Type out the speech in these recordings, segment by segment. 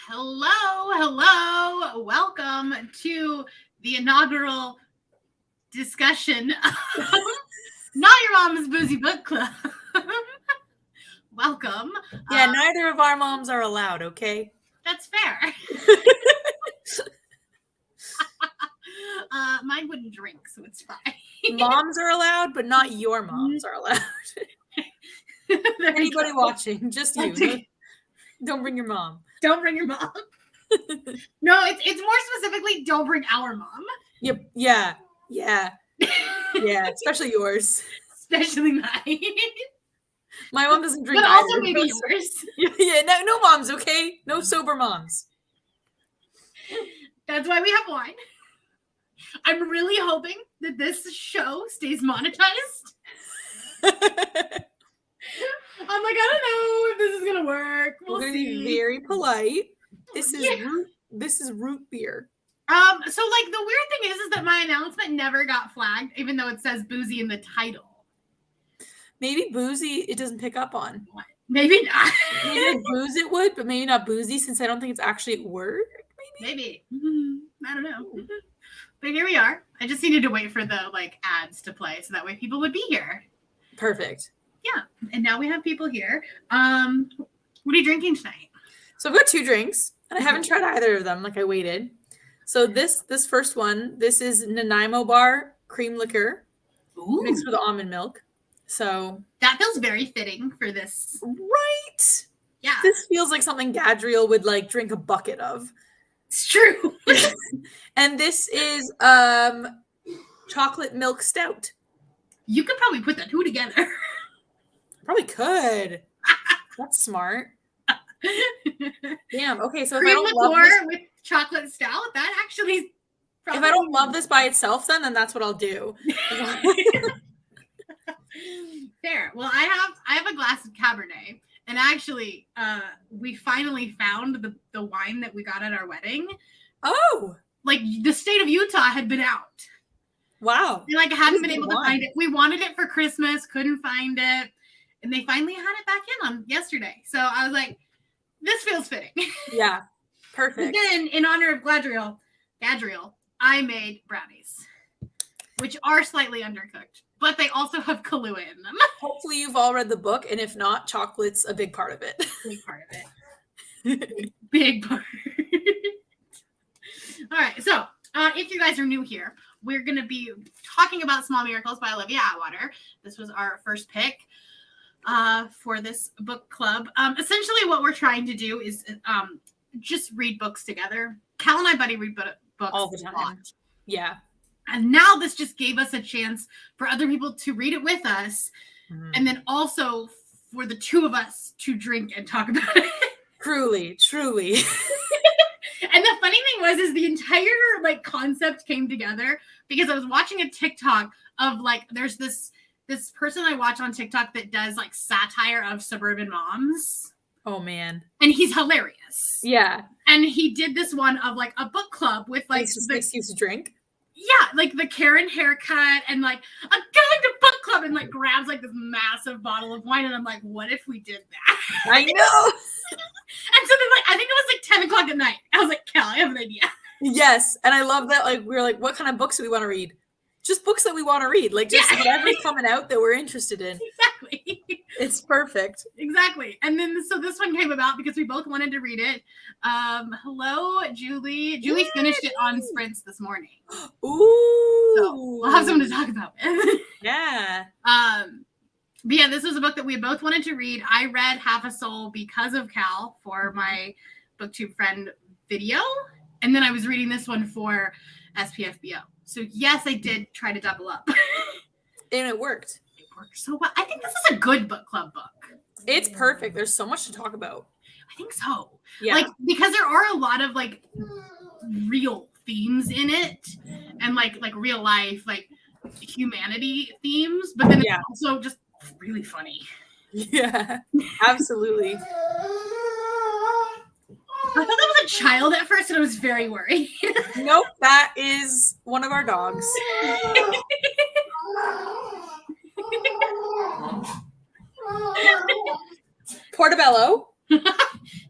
Hello. Welcome to the inaugural discussion of Not Your Mom's Boozy Book Club. Welcome. Yeah, neither of our moms are allowed, okay? That's fair. Mine wouldn't drink, so it's fine. Moms are allowed, but not your moms are allowed. Anybody watching, just you. Don't bring your mom. Don't bring your mom. No, it's more specifically, don't bring our mom. Yep. Yeah. Especially yours. Especially mine. My mom doesn't drink but either. Also maybe yours. Yeah, no moms, okay? No sober moms. That's why we have wine. I'm really hoping that this show stays monetized. I'm like, I don't know if this is gonna work. We're gonna be very polite. This is root beer. So like the weird thing is that my announcement never got flagged, even though it says Boozy in the title. Maybe Boozy it doesn't pick up on. Maybe not. Maybe Booze it would, but maybe not Boozy since I don't think it's actually a word. Maybe. I don't know. But here we are. I just needed to wait for the ads to play so that way people would be here. Perfect. Yeah. And now we have people here. What are you drinking tonight? So I've got 2 drinks, and I haven't tried either of them. I waited. So this first one, this is Nanaimo Bar cream liqueur mixed with almond milk. So that feels very fitting for this. Right? Yeah. This feels like something Gadriel would drink a bucket of. It's true. And this is chocolate milk stout. You could probably put the two together. Probably could. That's smart. Damn. Okay, so if cream I don't love this with chocolate stout, that actually. If I don't love this by itself, then that's what I'll do. Fair. Well, I have a glass of Cabernet, and actually, we finally found the wine that we got at our wedding. Oh, the state of Utah had been out. Wow. We hadn't been able to find it. We wanted it for Christmas, couldn't find it, and they finally had it back in on yesterday. So I was like, this feels fitting. Yeah, perfect. And then, in honor of Gadriel, I made brownies, which are slightly undercooked, but they also have Kahlua in them. Hopefully you've all read the book, and if not, chocolate's a big part of it. Big part of it. Big part. All right, so if you guys are new here, we're going to be talking about Small Miracles by Olivia Atwater. This was our first pick for this book club. Essentially, what we're trying to do is just read books together. Cal and I buddy read books all the time. Yeah. And now this just gave us a chance for other people to read it with us. Mm-hmm. And then also for the two of us to drink and talk about it. Truly. And the funny thing is the entire concept came together because I was watching a TikTok of there's this person I watch on TikTok that does satire of suburban moms. Oh man. And he's hilarious. Yeah. And he did this one of a book club with makes you to drink. Yeah, the Karen haircut and I'm going to book club and grabs this massive bottle of wine and I'm like, what if we did that? I know. And so then I think it was 10 o'clock at night. I was like, Cal, I have an idea. Yes. And I love that we were what kind of books do we want to read? Just books that we want to read. Whatever's coming out that we're interested in. Exactly. It's perfect. Exactly. And then so this one came about because we both wanted to read it. Hello, Julie. Julie finished it on sprints this morning. Ooh. So we'll have something to talk about. Yeah. But yeah, this was a book that we both wanted to read. I read Half a Soul because of Cal for my BookTube friend video. And then I was reading this one for SPFBO. So yes, I did try to double up. And it worked. It worked so well. I think this is a good book club book. It's perfect. There's so much to talk about. I think so. Yeah. Because there are a lot of real themes in it and real life, humanity themes, but then it's also just really funny. Yeah, absolutely. I thought that was a child at first, and I was very worried. Nope, that is one of our dogs. Portobello.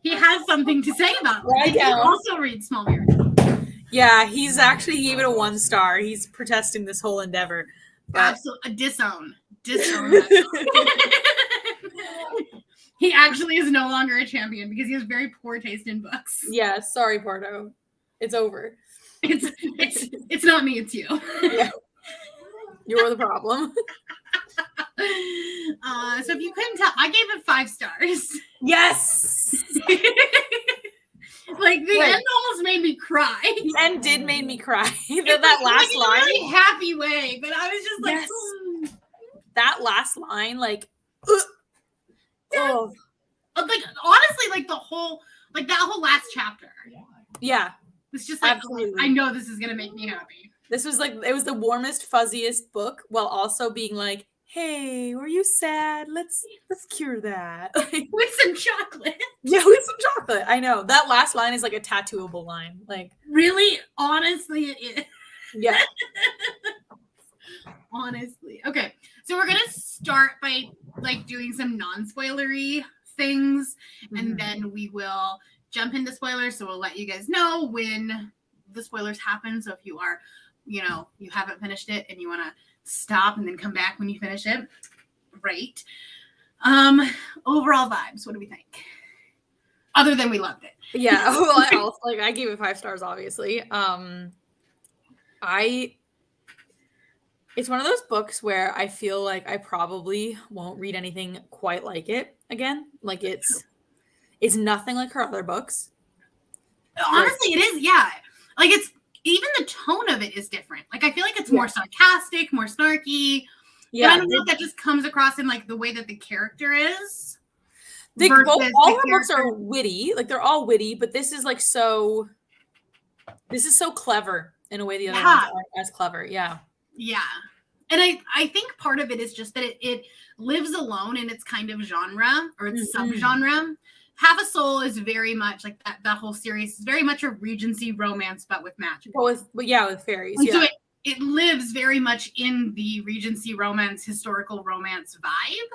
he has something to say about that. Right He down. also reads Small Mirrors. Yeah, he gave it a 1 star. He's protesting this whole endeavor. Absolutely, disown that. He actually is no longer a champion because he has very poor taste in books. Yeah, sorry, Porto. It's over. It's not me, it's you. Yeah. You're the problem. So if you couldn't tell, I gave it 5 stars. Yes. Like the end almost made me cry. The end did make me cry. that last like, line, in a really happy way, but I was just like, yes. That last line, like, oh, like honestly, like the whole, like that whole last chapter. Yeah, it's just like, absolutely. I know this is gonna make me happy. This was like, it was the warmest, fuzziest book, while also being like, hey, were you sad? Let's cure that. With some chocolate. Yeah, with some chocolate. I know. That last line is like a tattooable line. Like, really, honestly, it is. Yeah. Honestly. Okay. So we're gonna start by like doing some non-spoilery things, and then we will jump into spoilers. So we'll let you guys know when the spoilers happen. So if you are, you haven't finished it and you want to stop and then come back when you finish it, great. Overall vibes, what do we think? Other than we loved it. Yeah. Well, I gave it 5 stars, obviously. It's one of those books where I feel like I probably won't read anything quite like it again. Like it's nothing like her other books. Honestly, it is. Yeah. Like it's, even the tone of it is different. Like I feel like it's more sarcastic, more snarky. Yeah. I don't know if that just comes across in like the way that the character is. All her books are witty. Like they're all witty, but this is so clever in a way the other ones aren't as clever. Yeah. Yeah. And I think part of it is just that it lives alone in its kind of genre or its subgenre. Half a Soul is very much like that whole series is very much a Regency romance, but with magic. With fairies. And so it lives very much in the Regency romance, historical romance vibe.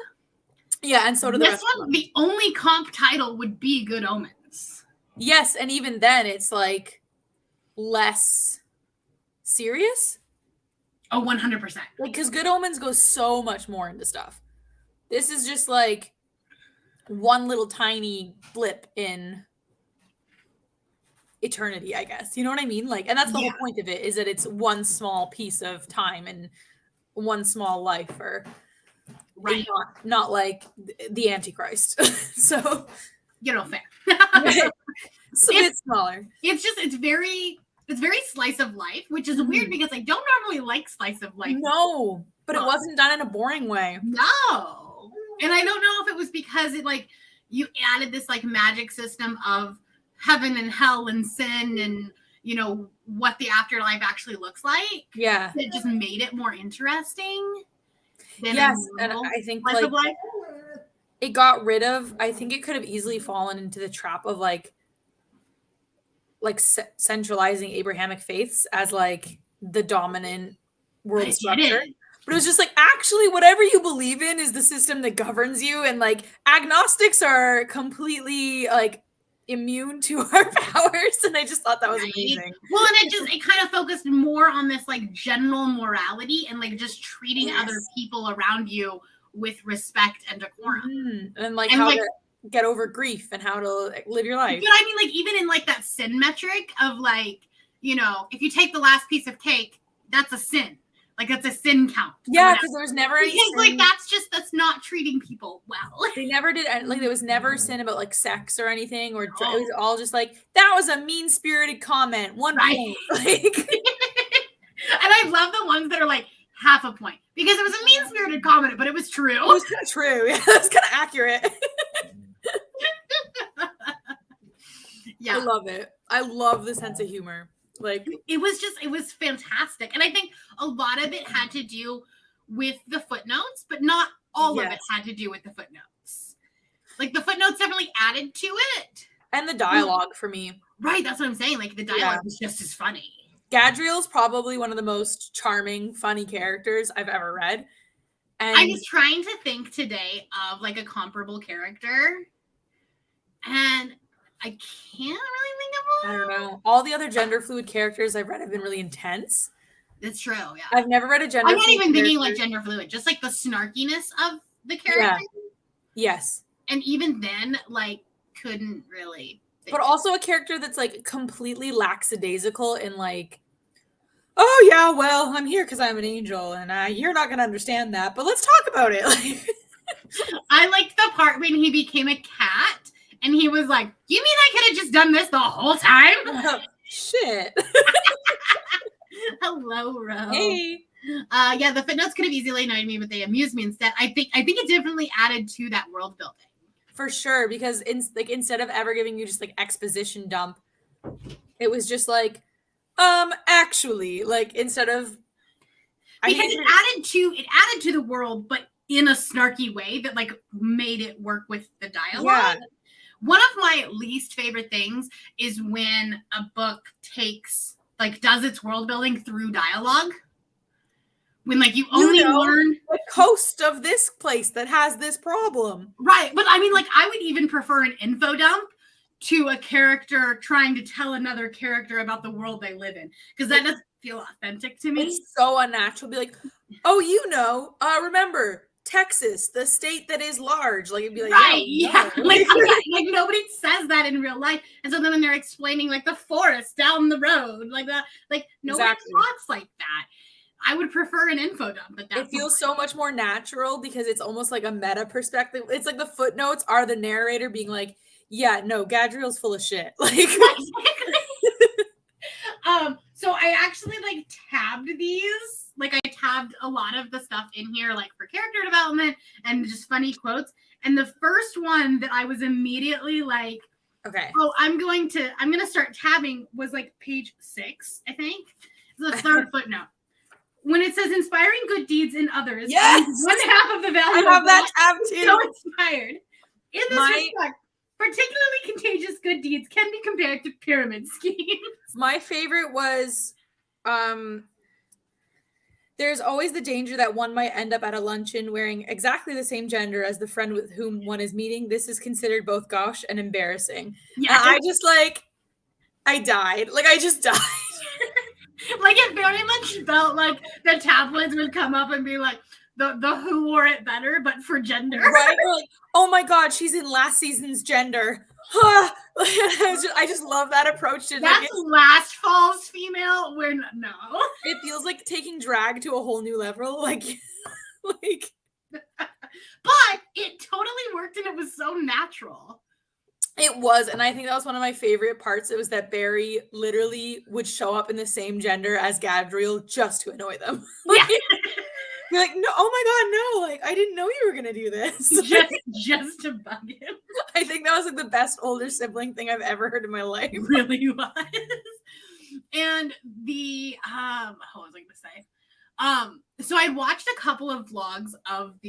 Yeah, and so do the rest of them. The only comp title would be Good Omens. Yes, and even then it's like less serious. Oh, 100%. Like, because Good Omens goes so much more into stuff. This is just like one little tiny blip in eternity, I guess. You know what I mean? Like, and that's the whole point of it, is that it's one small piece of time and one small life, or not like the Antichrist. So, fair. It's a bit smaller. It's very slice of life, which is weird because I don't normally like slice of life. No, but it wasn't done in a boring way. No. And I don't know if it was because it like you added this like magic system of heaven and hell and sin and what the afterlife actually looks like. Yeah. It just made it more interesting. Yes, and I think like it got rid of, I think it could have easily fallen into the trap of like centralizing Abrahamic faiths as like the dominant world structure. But it was just like, actually, whatever you believe in is the system that governs you. And like agnostics are completely like immune to our powers. And I just thought that was amazing. Well, and it kind of focused more on this like general morality and like just treating other people around you with respect and decorum. And like how to get over grief and how to live your life. But I mean, like even in like that sin metric of like, if you take the last piece of cake, that's a sin. Like that's a sin count. Yeah, because there was never any sin. Like that's not treating people well. They never did, like there was never sin about like sex or anything, or it was all just like, that was a mean-spirited comment. 1 point. Like and I love the ones that are like half a point. Because it was a mean-spirited comment, but it was true. It was kind of true. Yeah, it was kind of accurate. Yeah. I love it. I love the sense of humor. Like it was fantastic. And I think a lot of it had to do with the footnotes, but not all of it had to do with the footnotes. Like the footnotes definitely added to it. And the dialogue for me. Right, that's what I'm saying. Like the dialogue was just as funny. Gadriel's probably one of the most charming, funny characters I've ever read. And I was trying to think today of like a comparable character. And I can't really think of one. I don't know. All the other gender fluid characters I've read have been really intense. It's true, yeah. I've never read a gender. I'm not even thinking like gender fluid, just like the snarkiness of the character. Yeah. Yes. And even then, like, couldn't really. But also a character that's like completely lackadaisical and like, oh yeah, well, I'm here because I'm an angel, and you're not gonna understand that, but let's talk about it. I liked the part when he became a cat, and he was like, "You mean I could have just done this the whole time?" Shit. Hello, Ro. Hey. Yeah, the footnotes could have easily annoyed me, but they amused me instead. I think it definitely added to that world building. For sure, because instead of ever giving you just like exposition dump, it was just like, actually, like instead of because it added to the world, but in a snarky way that like made it work with the dialogue. Yeah. One of my least favorite things is when a book does its world building through dialogue. When like you only learn the coast of this place that has this problem. Right. But I mean, like, I would even prefer an info dump to a character trying to tell another character about the world they live in. Because that doesn't feel authentic to me. It's so unnatural. Be like, oh, remember, Texas, the state that is large. Like, it'd be like, right, yeah. Like nobody says that in real life. And so then when they're explaining like the forest down the road, like that, like nobody talks like that. I would prefer an info dump, but it feels so much more natural because it's almost like a meta perspective. It's like the footnotes are the narrator being like, yeah, no, Gadriel's full of shit. Like, so I actually like tabbed these. Like I tabbed a lot of the stuff in here, like for character development and just funny quotes. And the first one that I was immediately like, okay, oh, I'm gonna start tabbing was like page 6, I think. It's the third footnote. When it says inspiring good deeds in others, yes, 1/2 of the value. I have that tab too. So inspired. In this respect, particularly contagious good deeds can be compared to pyramid schemes. My favorite was, there's always the danger that one might end up at a luncheon wearing exactly the same gender as the friend with whom one is meeting. This is considered both gauche and embarrassing. Yeah, I just I died. Like I just died. Like it very much felt like the tabloids would come up and be like, the who wore it better, but for gender. Right? Like, oh my God, she's in last season's gender. I just love that approach to that's last fall's female. We're no. It feels like taking drag to a whole new level. Like but it totally worked and it was so natural. It was, and I think that was one of my favorite parts. It was that Barry literally would show up in the same gender as Gadriel just to annoy them. Like, yeah. You're like, no, oh my God, no! Like, I didn't know you were gonna do this. just to bug him. I think that was like the best older sibling thing I've ever heard in my life. It really was. And the what was I gonna say? So I watched a couple of vlogs of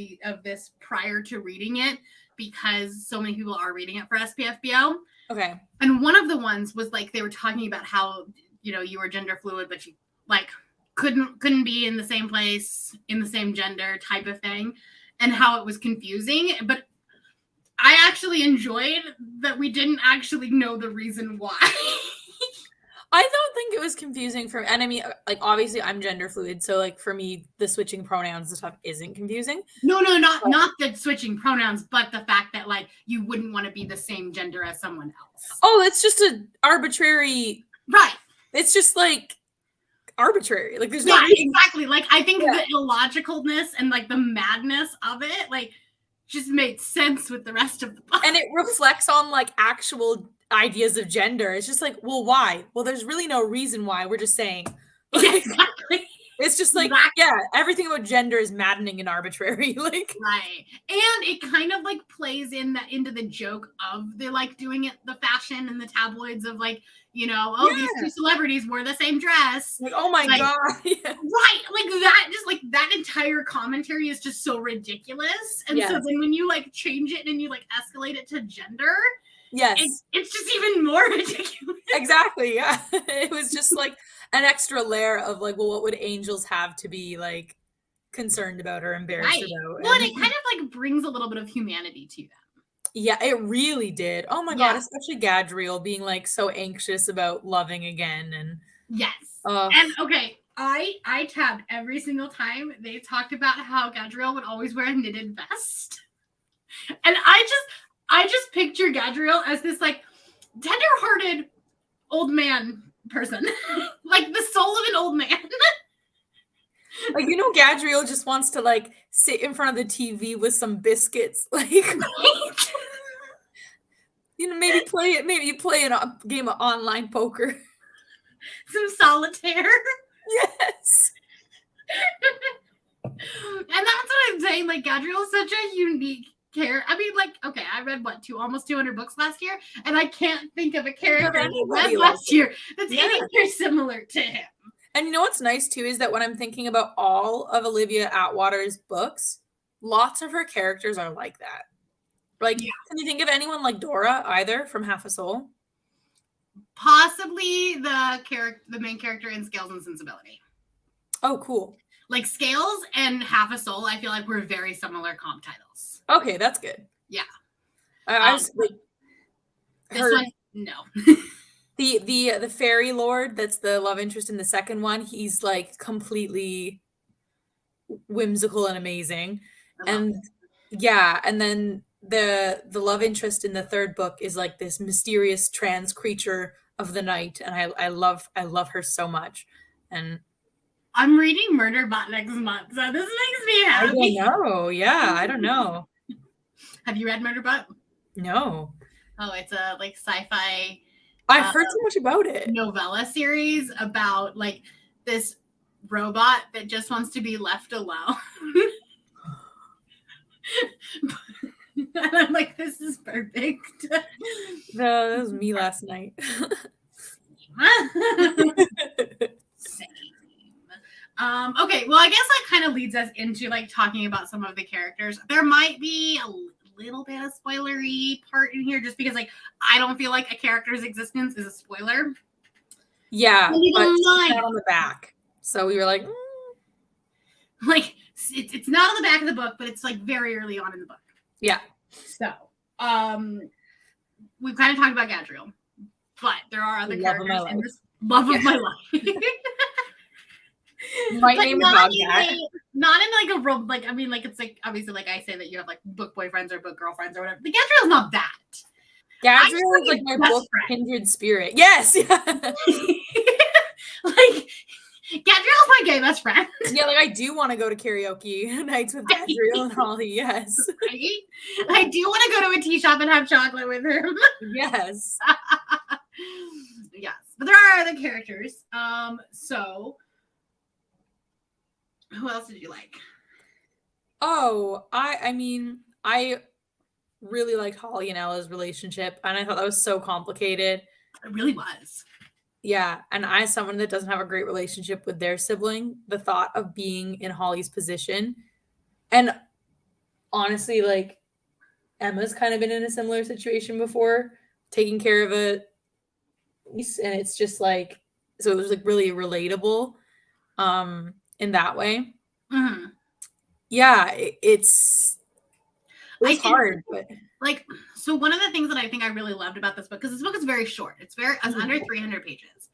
this prior to reading it, because so many people are reading it for SPFBO. Okay. And one of the ones was like they were talking about how, you were gender fluid, but you like couldn't be in the same place, in the same gender type of thing, and how it was confusing. But I actually enjoyed that we didn't actually know the reason why. I don't think it was confusing and I mean, like, obviously I'm gender fluid, so like for me, the switching pronouns and stuff isn't confusing. No, not the switching pronouns, but the fact that like you wouldn't want to be the same gender as someone else. Oh, it's just an arbitrary. Right. It's just like arbitrary. Like there's no exactly. Like I think the illogicalness and like the madness of it, like just made sense with the rest of the book. And it reflects on like actual ideas of gender. It's just like, well, why? Well, there's really no reason why. We're just saying. Yeah, exactly. It's just like, yeah, everything about gender is maddening and arbitrary. Like, right. And it kind of like plays into the joke of the like doing it, the fashion and the tabloids of like, these two celebrities wore the same dress. Like, oh my God. Yeah. Right. Like that, just like that entire commentary is just so ridiculous. And so then when you like change it and you like escalate it to gender, yes, it's just even more ridiculous. Exactly. Yeah. It was just like an extra layer of like, well, what would angels have to be like concerned about or embarrassed about? Well, and it kind of like brings a little bit of humanity to them. Yeah, it really did. Oh my God, especially Gadriel being like so anxious about loving again. And yes. And okay, I tabbed every single time they talked about how Gadriel would always wear a knitted vest. And I just picture Gadriel as this like tender-hearted old man person. Like the soul of an old man. Like, you know, Gadriel just wants to like sit in front of the TV with some biscuits, like you know, maybe play a game of online poker. Some solitaire. Yes. And that's what I'm saying. Like, Gadriel is such a unique character. I mean, like, okay, I read almost 200 books last year, and I can't think of a character I read last year that's anywhere similar to him. And you know what's nice too is that when I'm thinking about all of Olivia Atwater's books, lots of her characters are like that. Like, can you think of anyone like Dora either from Half a Soul? Possibly the main character in Scales and Sensibility. Oh, cool. Like Scales and Half a Soul, I feel like were very similar comp titles. Okay, that's good. Yeah. I was like, this one, no. The fairy lord that's the love interest in the second one, he's like completely whimsical and amazing. And yeah, and then the love interest in the third book is like this mysterious trans creature of the night, and I love her so much. And I'm reading Murderbot next month, so this makes me happy. I don't know. Yeah, I don't know. Have you read Murderbot? No. Oh, it's a like sci-fi. I've heard so much about it. Novella series about like this robot that just wants to be left alone. And I'm like, this is perfect. No, that was me last night. Same. Okay, well, I guess that kind of leads us into like talking about some of the characters. There might be a little bit of spoilery part in here just because like I don't feel like a character's existence is a spoiler. Yeah, but it's not on the back. So we were like, like it's not on the back of the book, but it's like very early on in the book. Yeah. So, we've kind of talked about Gadriel, but there are other characters in this love of my life. My name is not in like a real like I mean like it's like obviously like I say that you have like book boyfriends or book girlfriends or whatever. The Gadriel's not that. Gadriel is like my book kindred spirit. Yes. Yeah. Like Gadriel's my gay best friend. Yeah, like I do want to go to karaoke nights with Gadriel and Holly. Yes. Right? I do want to go to a tea shop and have chocolate with him. Yes. Yes. But there are other characters. So who else did you like? Oh, I mean, I really liked Holly and Ella's relationship, and I thought that was so complicated. It really was. Yeah, and as someone that doesn't have a great relationship with their sibling, the thought of being in Holly's position, and honestly, like Emma's kind of been in a similar situation before, taking care of a niece, and it's just like, so it was like really relatable in that way. Mm-hmm. Yeah, it's hard, but like, so one of the things that I think I really loved about this book, because this book is very short, it's under 300 pages.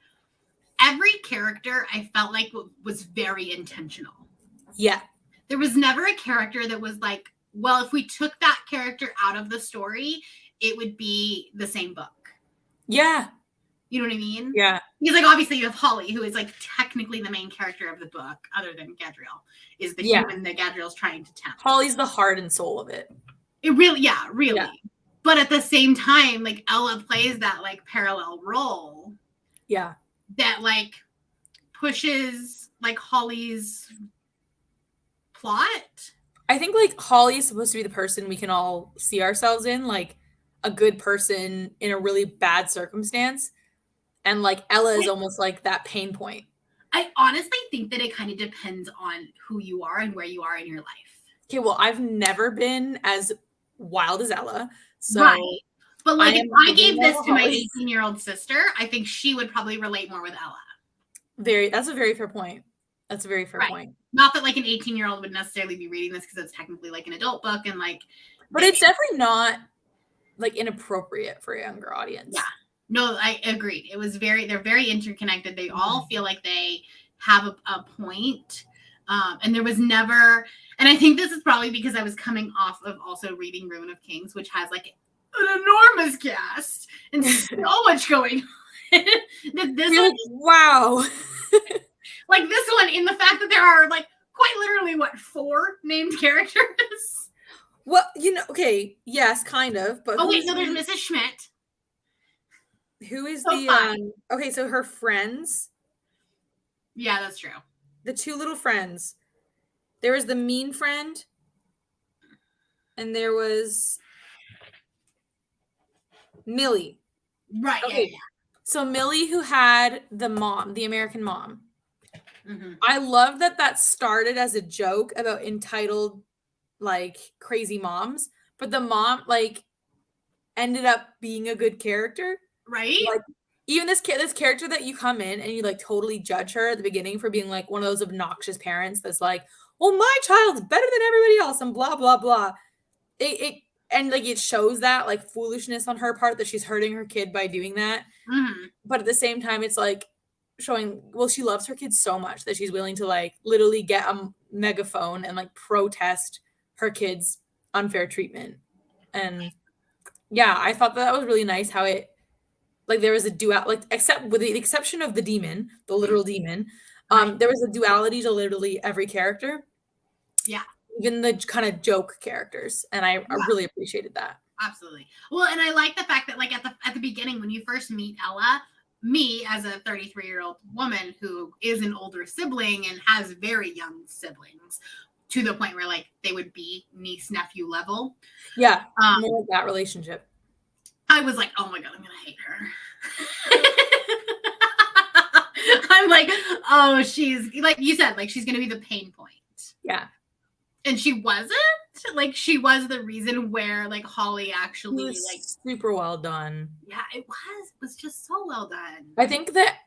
Every character I felt like was very intentional. Yeah. There was never a character that was like, well, if we took that character out of the story, it would be the same book. Yeah. You know what I mean? Yeah. Because like obviously you have Holly, who is like technically the main character of the book, other than Gadriel, is the human that Gadriel's trying to tempt. Holly's the heart and soul of it. It really. Yeah. But at the same time, like Ella plays that like parallel role. Yeah. That like pushes like Holly's plot. I think like Holly is supposed to be the person we can all see ourselves in, like a good person in a really bad circumstance. And like Ella is almost like that pain point. I honestly think that it kind of depends on who you are and where you are in your life. Okay, well, I've never been as wild as Ella. So right. But like if I gave this to my 18-year-old sister, I think she would probably relate more with Ella. That's a very fair point. That's a very fair point. Not that like an 18-year-old would necessarily be reading this because it's technically like an adult book and like. But it's definitely not like inappropriate for a younger audience. Yeah. No, I agreed. They're very interconnected. They all feel like they have a point. And there was never, and I think this is probably because I was coming off of also reading Ruin of Kings, which has like an enormous cast and so much going on. You're like, wow. Like this one, in the fact that there are like quite literally 4 named characters. Well, okay, yes, kind of, but wait, no, there's Mrs. Schmidt. Who is the okay, so her friends? Yeah, that's true. The 2 little friends. There was the mean friend, and there was Millie. Right. Okay. Yeah. So Millie, who had the mom, the American mom. Mm-hmm. I love that started as a joke about entitled, like, crazy moms, but the mom, like, ended up being a good character. Right? Like, even this character that you come in and you, like, totally judge her at the beginning for being, like, one of those obnoxious parents that's like, well, my child's better than everybody else and blah, blah, blah. And, like, it shows that, like, foolishness on her part that she's hurting her kid by doing that. Mm-hmm. But at the same time, it's, like, showing, well, she loves her kids so much that she's willing to, like, literally get a megaphone and, like, protest her kids' unfair treatment. And, yeah, I thought that was really nice how it, like, there was a dual, like, except with the exception of the demon, the literal demon, there was a duality to literally every character. Yeah. Even the kind of joke characters. And I really appreciated that. Absolutely. Well, and I like the fact that, like, at the beginning, when you first meet Ella, me as a 33-year-old woman who is an older sibling and has very young siblings, to the point where, like, they would be niece-nephew level. Yeah, more of that relationship. I was like, oh my God, I'm going to hate her. I'm like, oh, she's, like you said, like, she's going to be the pain point. Yeah. And she wasn't. Like, she was the reason where, like, Holly actually, like, super well done. Yeah, it was just so well done. I think that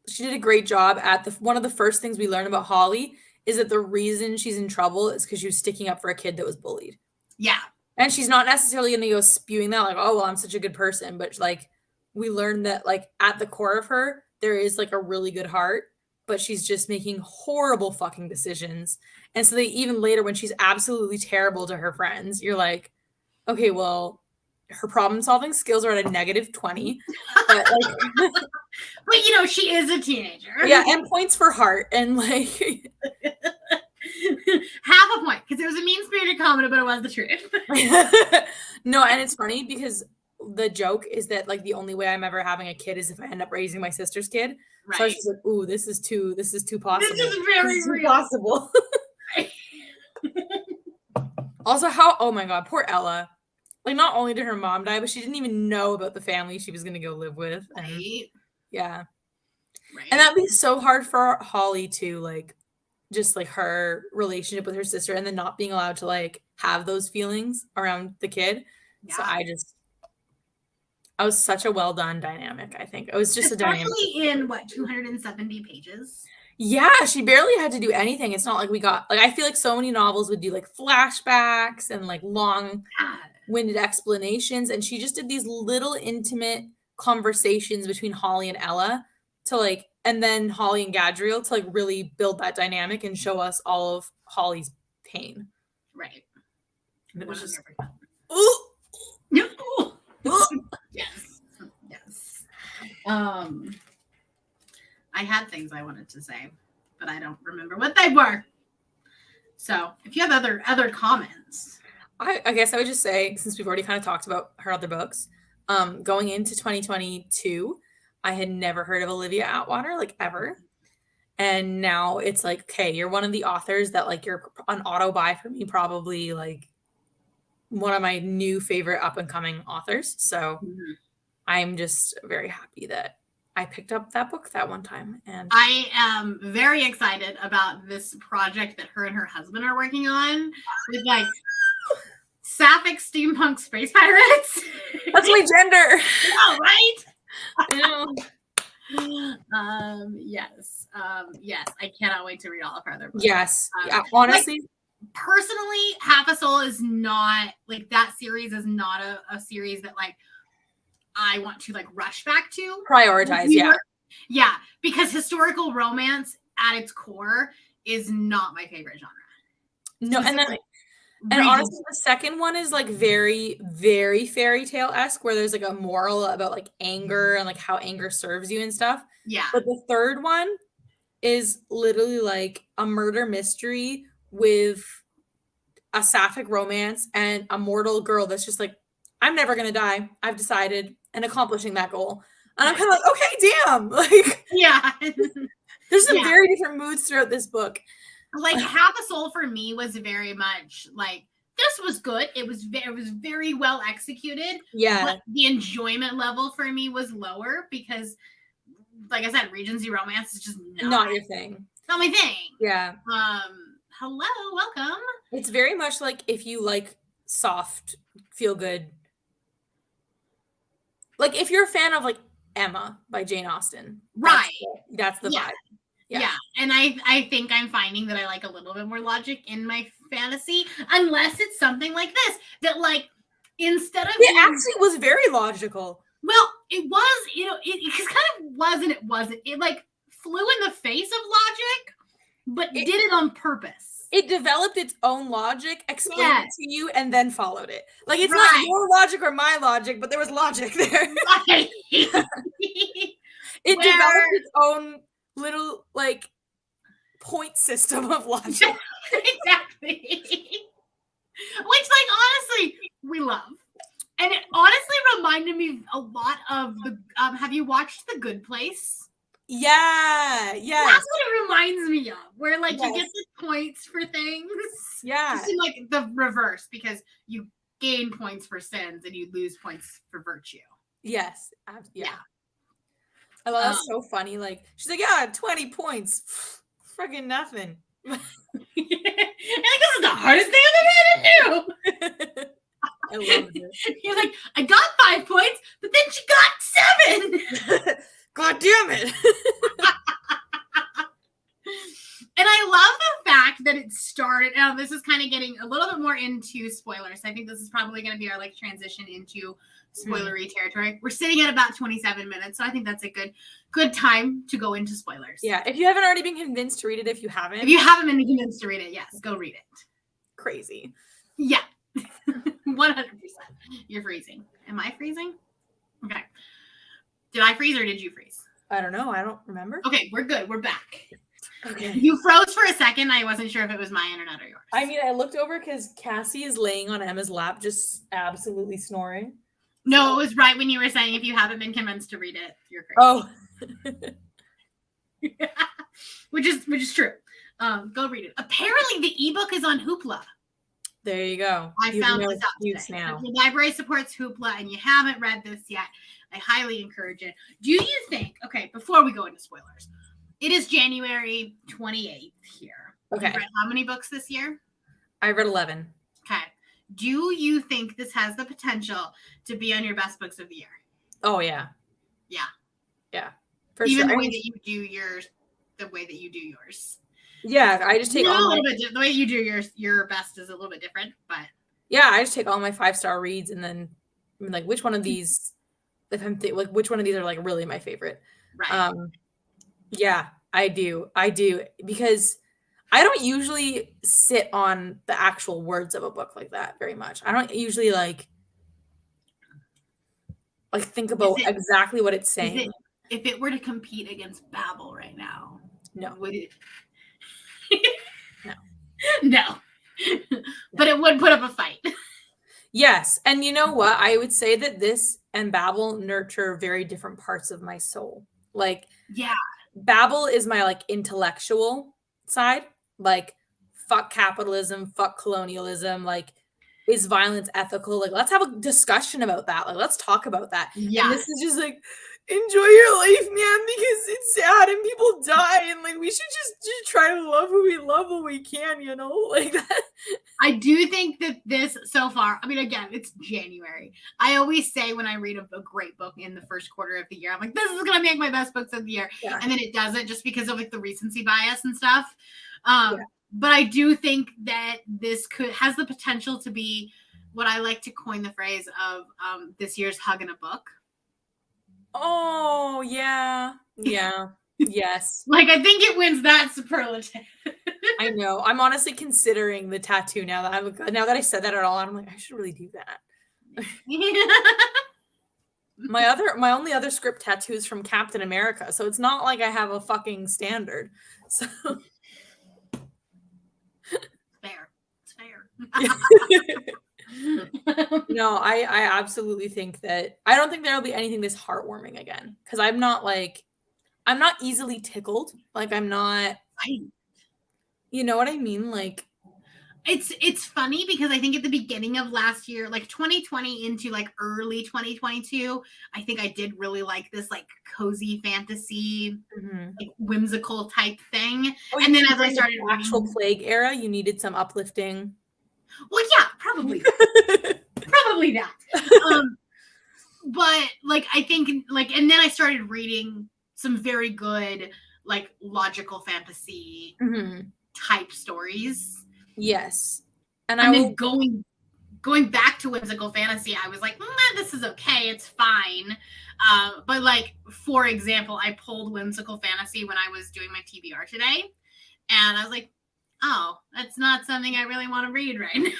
she did a great job at one of the first things we learned about Holly is that the reason she's in trouble is because she was sticking up for a kid that was bullied. Yeah. And she's not necessarily going to go spewing that, like, oh, well, I'm such a good person. But, like, we learned that, like, at the core of her, there is, like, a really good heart, but she's just making horrible fucking decisions. And so even later, when she's absolutely terrible to her friends, you're like, okay, well, her problem-solving skills are at a -20. But, like, but, you know, she is a teenager. Yeah, and points for heart. And, like... half a point, because it was a mean-spirited comment, but it was the truth. No, and it's funny because the joke is that, like, the only way I'm ever having a kid is if I end up raising my sister's kid. Right. So I was just like, ooh, this is too possible. This is very real. Possible. Also, oh my God, poor Ella. Like, not only did her mom die, but she didn't even know about the family she was going to go live with. And, right. Yeah. Right. And that'd be so hard for Holly to, like, just, like, her relationship with her sister and then not being allowed to, like, have those feelings around the kid. Yeah. So I was such a well done dynamic, I think. It was just especially a dynamic. In, 270 pages? Yeah, she barely had to do anything. It's not like we got, like, I feel like so many novels would do, like, flashbacks and, like, long-winded explanations. And she just did these little intimate conversations between Holly and Ella to, like, and then Holly and Gadriel to, like, really build that dynamic and show us all of Holly's pain. Right. And it was just, yes. I had things I wanted to say, but I don't remember what they were. So if you have other comments. I guess I would just say, since we've already kind of talked about her other books, going into 2022, I had never heard of Olivia Atwater, like, ever. And now it's like, okay, you're one of the authors that, like, you're an auto buy for me, probably, like, one of my new favorite up and coming authors. So I'm just very happy that I picked up that book that one time. And I am very excited about this project that her and her husband are working on with, like, sapphic steampunk space pirates. That's my gender. Oh, right? I know. Yes. I cannot wait to read all of her other books. Yes. Yeah, honestly, personally, Half a Soul is not like that series is not a series that like I want to like rush back to. Prioritize, yeah, because historical romance at its core is not my favorite genre. No, and then and honestly, the second one is like very, very fairy tale-esque, where there's like a moral about like anger and like how anger serves you and stuff. Yeah. But the third one is literally like a murder mystery with a sapphic romance and a mortal girl that's just like, I'm never gonna die. I've decided, and accomplishing that goal. And I'm kind of like, okay, damn. Like, yeah. There's some very different moods throughout this book. Like Half a Soul for me was very much like, this was good. It was very well executed. Yeah. But the enjoyment level for me was lower because, like I said, Regency romance is just not your thing. Not my thing. Yeah. Hello, welcome. It's very much like if you like soft, feel good. Like if you're a fan of like Emma by Jane Austen. Right. That's the vibe. Yeah. And I think I'm finding that I like a little bit more logic in my fantasy, unless it's something like this that like instead of it actually was very logical. Well, it was, it kind of was and it wasn't. It like flew in the face of logic, but did it on purpose. It developed its own logic, explained it to you, and then followed it. Like it's not your logic or my logic, but there was logic there. Right. It developed its own little like point system of logic. Exactly. Which, like, honestly, we love. And it honestly reminded me a lot of the have you watched The Good Place? Yeah. That's what it reminds me of, where like you get the points for things. Yeah. Just in like the reverse, because you gain points for sins and you lose points for virtue. Yes. Yeah. I love that's so funny. Like she's like, yeah, 20 points. Freaking nothing. I think this is the hardest thing I've ever had to do. I love it. You're like, I got 5 points, but then she got 7. God damn it. And I love the fact that it started. Now, this is kind of getting a little bit more into spoilers. I think this is probably going to be our like transition into spoilery territory. We're sitting at about 27 minutes, so I think that's a good time to go into spoilers. Yeah, if you haven't already been convinced to read it, if you haven't been convinced to read it, yes, go read it. Crazy. Yeah. 100%. You're freezing. Am I freezing? Okay. Did I freeze or did you freeze? I don't know. I don't remember. Okay, we're good. We're back. Okay. You froze for a second. I wasn't sure if it was my internet or yours. I mean, I looked over because Cassie is laying on Emma's lap, just absolutely snoring. No, it was right when you were saying if you haven't been convinced to read it, you're crazy. Oh. which is true. Go read it. Apparently, the ebook is on Hoopla. There you go. I found this out today. Now. If the library supports Hoopla and you haven't read this yet, I highly encourage it. Do you think, okay, before we go into spoilers, it is January 28th here. Okay. You've read how many books this year? I read 11. Okay. Do you think this has the potential to be on your best books of the year? Oh, yeah. Yeah. Yeah. For Even sure. The way that you do yours, the way that you do yours. Yeah, I just take all my... the way you do your best is a little bit different, but yeah, I just take all my 5-star reads and then I mean, like which one of these, if I'm like which one of these are like really my favorite. Right. Yeah, I do because I don't usually sit on the actual words of a book like that very much. I don't usually like think about exactly what it's saying. If it were to compete against Babel right now, no, would it? No. No. But it would put up a fight. Yes. And you know what? I would say that this and Babel nurture very different parts of my soul. Like, yeah. Babel is my like intellectual side. Like, fuck capitalism, fuck colonialism. Like, is violence ethical? Like, let's have a discussion about that. Like, let's talk about that. Yeah. And this is just like, enjoy your life, man, because it's sad and people die, and like we should just try to love who we love when we can, you know, like that. I do think that this so far, I mean, again, it's January. I always say when I read a great book in the first quarter of the year, I'm like, this is gonna make my best books of the year, and then it doesn't just because of like the recency bias and stuff. But I do think that this has the potential to be what I like to coin the phrase of this year's hug in a book. Oh, yeah. Yeah. Yes. Like, I think it wins that superlative. I know. I'm honestly considering the tattoo now that I said that at all. I'm like, I should really do that. My only other script tattoo is from Captain America, so it's not like I have a fucking standard. So fair. It's fair. No, I absolutely think that I don't think there'll be anything this heartwarming again. Because I'm not easily tickled. Like I'm not you know what I mean? Like it's funny because I think at the beginning of last year, like 2020 into like early 2022, I think I did really like this like cozy fantasy, like whimsical type thing. Oh, and then as I started the actual plague era, you needed some uplifting. Well, yeah, probably. Probably that. But like I think like and then I started reading some very good like logical fantasy type stories. Yes. And then going back to whimsical fantasy, I was like, this is okay, it's fine. But like, for example, I pulled whimsical fantasy when I was doing my TBR today, and I was like, oh, that's not something I really want to read right now.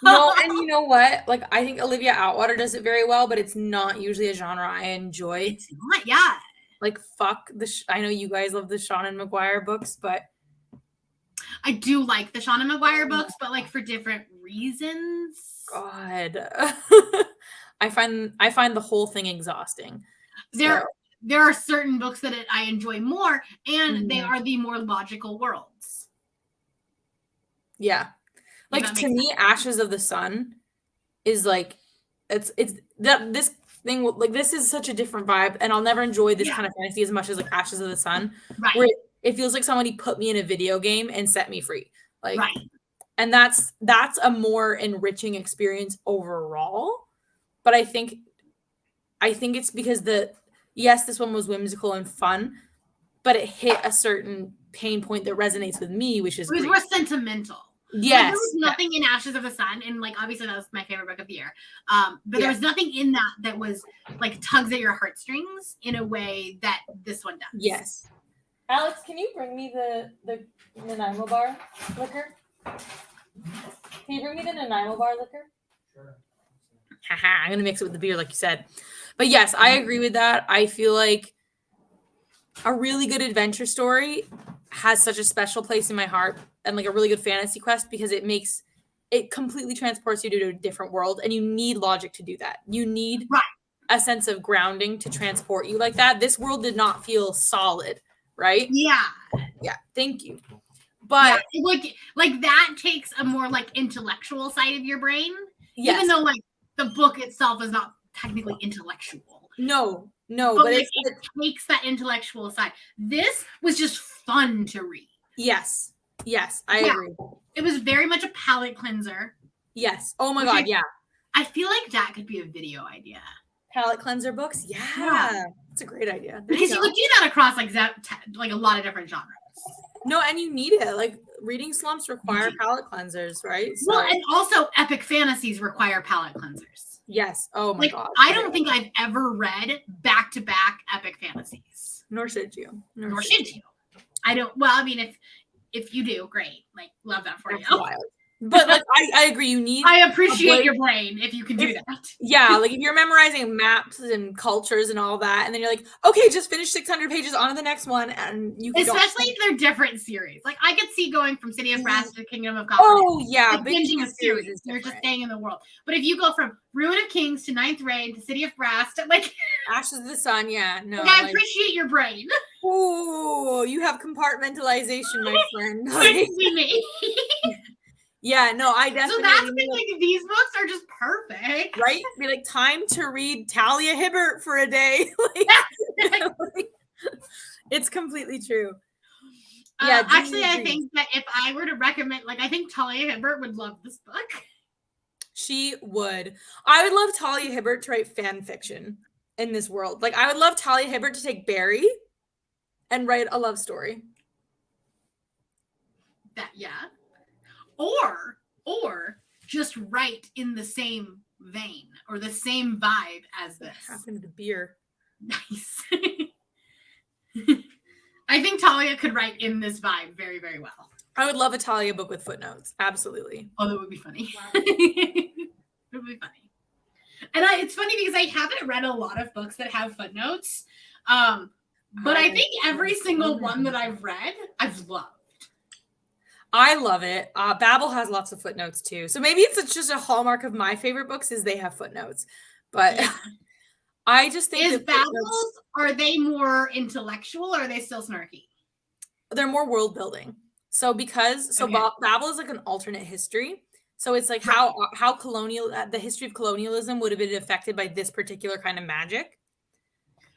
No, and you know what? Like, I think Olivia Atwater does it very well, but it's not usually a genre I enjoy. It's not, yeah. Like, fuck I know you guys love the Seanan McGuire books, but I do like the Seanan McGuire books, but like for different reasons. God. I find the whole thing exhausting. There are certain books that I enjoy more, and they are the more logical worlds. Yeah. Like to me, Ashes of the Sun is like it's that this thing like this is such a different vibe, and I'll never enjoy this kind of fantasy as much as like Ashes of the Sun. Right. Where it feels like somebody put me in a video game and set me free. Like right. And that's a more enriching experience overall. But I think it's because this one was whimsical and fun, but it hit a certain pain point that resonates with me, which is it was more sentimental. Yes. Like, there was nothing in Ashes of the Sun, and like obviously that was my favorite book of the year. But there was nothing in that was like tugs at your heartstrings in a way that this one does. Yes. Alex, can you bring me the Nanaimo bar liquor? Can you bring me the Nanaimo bar liquor? Sure. Haha, I'm gonna mix it with the beer, like you said. But yes, I agree with that. I feel like a really good adventure story has such a special place in my heart, and like a really good fantasy quest, because it completely transports you to a different world, and you need logic to do that. You need a sense of grounding to transport you like that. This world did not feel solid, right? Yeah. Thank you. But like that takes a more like intellectual side of your brain, even though like the book itself is not technically intellectual. No, but like, it takes that intellectual side. This was just fun to read. Yes, I agree. It was very much a palate cleanser. Yes. Oh my God, yeah. I feel like that could be a video idea. Palate cleanser books? Yeah. It's a great idea. Because you could do that across like a lot of different genres. No, and you need it. Like reading slumps require palate cleansers, right? So, well, and also epic fantasies require palate cleansers. Yes. Oh my God. I don't think I've ever read back-to-back epic fantasies. Nor should you. Nor should you. I don't. Well, I mean, if you do, great. Like, love that for you. Wild. But like, I agree. You need. I appreciate your brain if you can do that. Yeah, like if you're memorizing maps and cultures and all that, and then you're like, okay, just finish 600 pages on to the next one, and you can especially if they're different series. Like I could see going from City of Brass to Kingdom of Copper. Oh yeah, like, binging a series. You're just staying in the world. But if you go from Ruin of Kings to Ninth Reign to City of Brass to like Ashes of the Sun, no. I appreciate your brain. Oh, you have compartmentalization, my friend. Me. Yeah, no, I definitely. So that's been like these books are just perfect, right? Be like time to read Talia Hibbert for a day. It's completely true. Yeah, actually, I think that if I were to recommend, like, I think Talia Hibbert would love this book. She would. I would love Talia Hibbert to write fan fiction in this world. Like, I would love Talia Hibbert to take Barry and write a love story. That or just write in the same vein or the same vibe as this. What happened to the beer? Nice. I think Talia could write in this vibe very, very well. I would love a Talia book with footnotes. Absolutely. Oh, that would be funny. It would be funny. And it's funny because I haven't read a lot of books that have footnotes. But I think every single one that I've read, I've loved. I love it. Babel has lots of footnotes too. So maybe it's just a hallmark of my favorite books is they have footnotes. But yeah. I just think is Babel's, are they more intellectual or are they still snarky? They're more world building. So Babel is like an alternate history. So it's like how colonial the history of colonialism would have been affected by this particular kind of magic.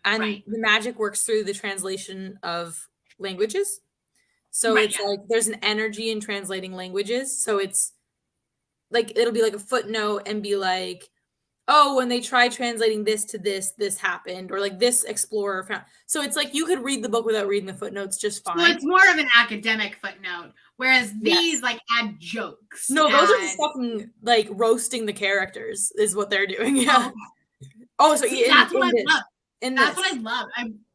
And the magic works through the translation of languages. So it's like there's an energy in translating languages. So it's like it'll be like a footnote and be like, oh, when they tried translating this to this happened, or like this explorer found. So it's like you could read the book without reading the footnotes just fine. So it's more of an academic footnote, whereas these like add jokes. No, those are just fucking like roasting the characters is what they're doing. Yeah. Oh, so that's what I love. That's what I love.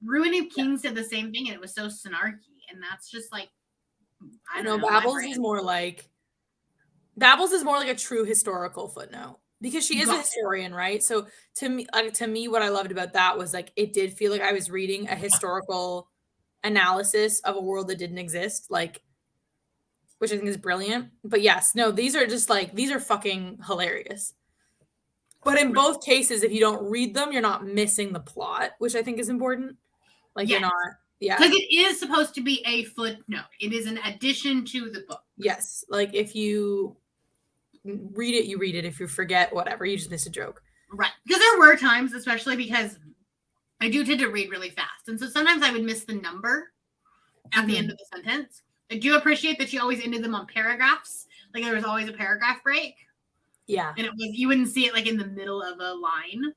Ruin of Kings did the same thing, and it was so snarky, and that's just like I don't know. Babel's is more like a true historical footnote. Because she is a historian, right? So to me, what I loved about that was like it did feel like I was reading a historical analysis of a world that didn't exist, like, which I think is brilliant. But yes, no, these are fucking hilarious. But in both cases, if you don't read them, you're not missing the plot, which I think is important. Like you're not, because it is supposed to be a footnote. It is an addition to the book. Yes, like if you read it, you read it. If you forget, whatever, you just miss a joke. Right. Because there were times, especially because I do tend to read really fast. And so sometimes I would miss the number at the end of the sentence. I do appreciate that she always ended them on paragraphs. Like there was always a paragraph break. Yeah. And you wouldn't see it like in the middle of a line.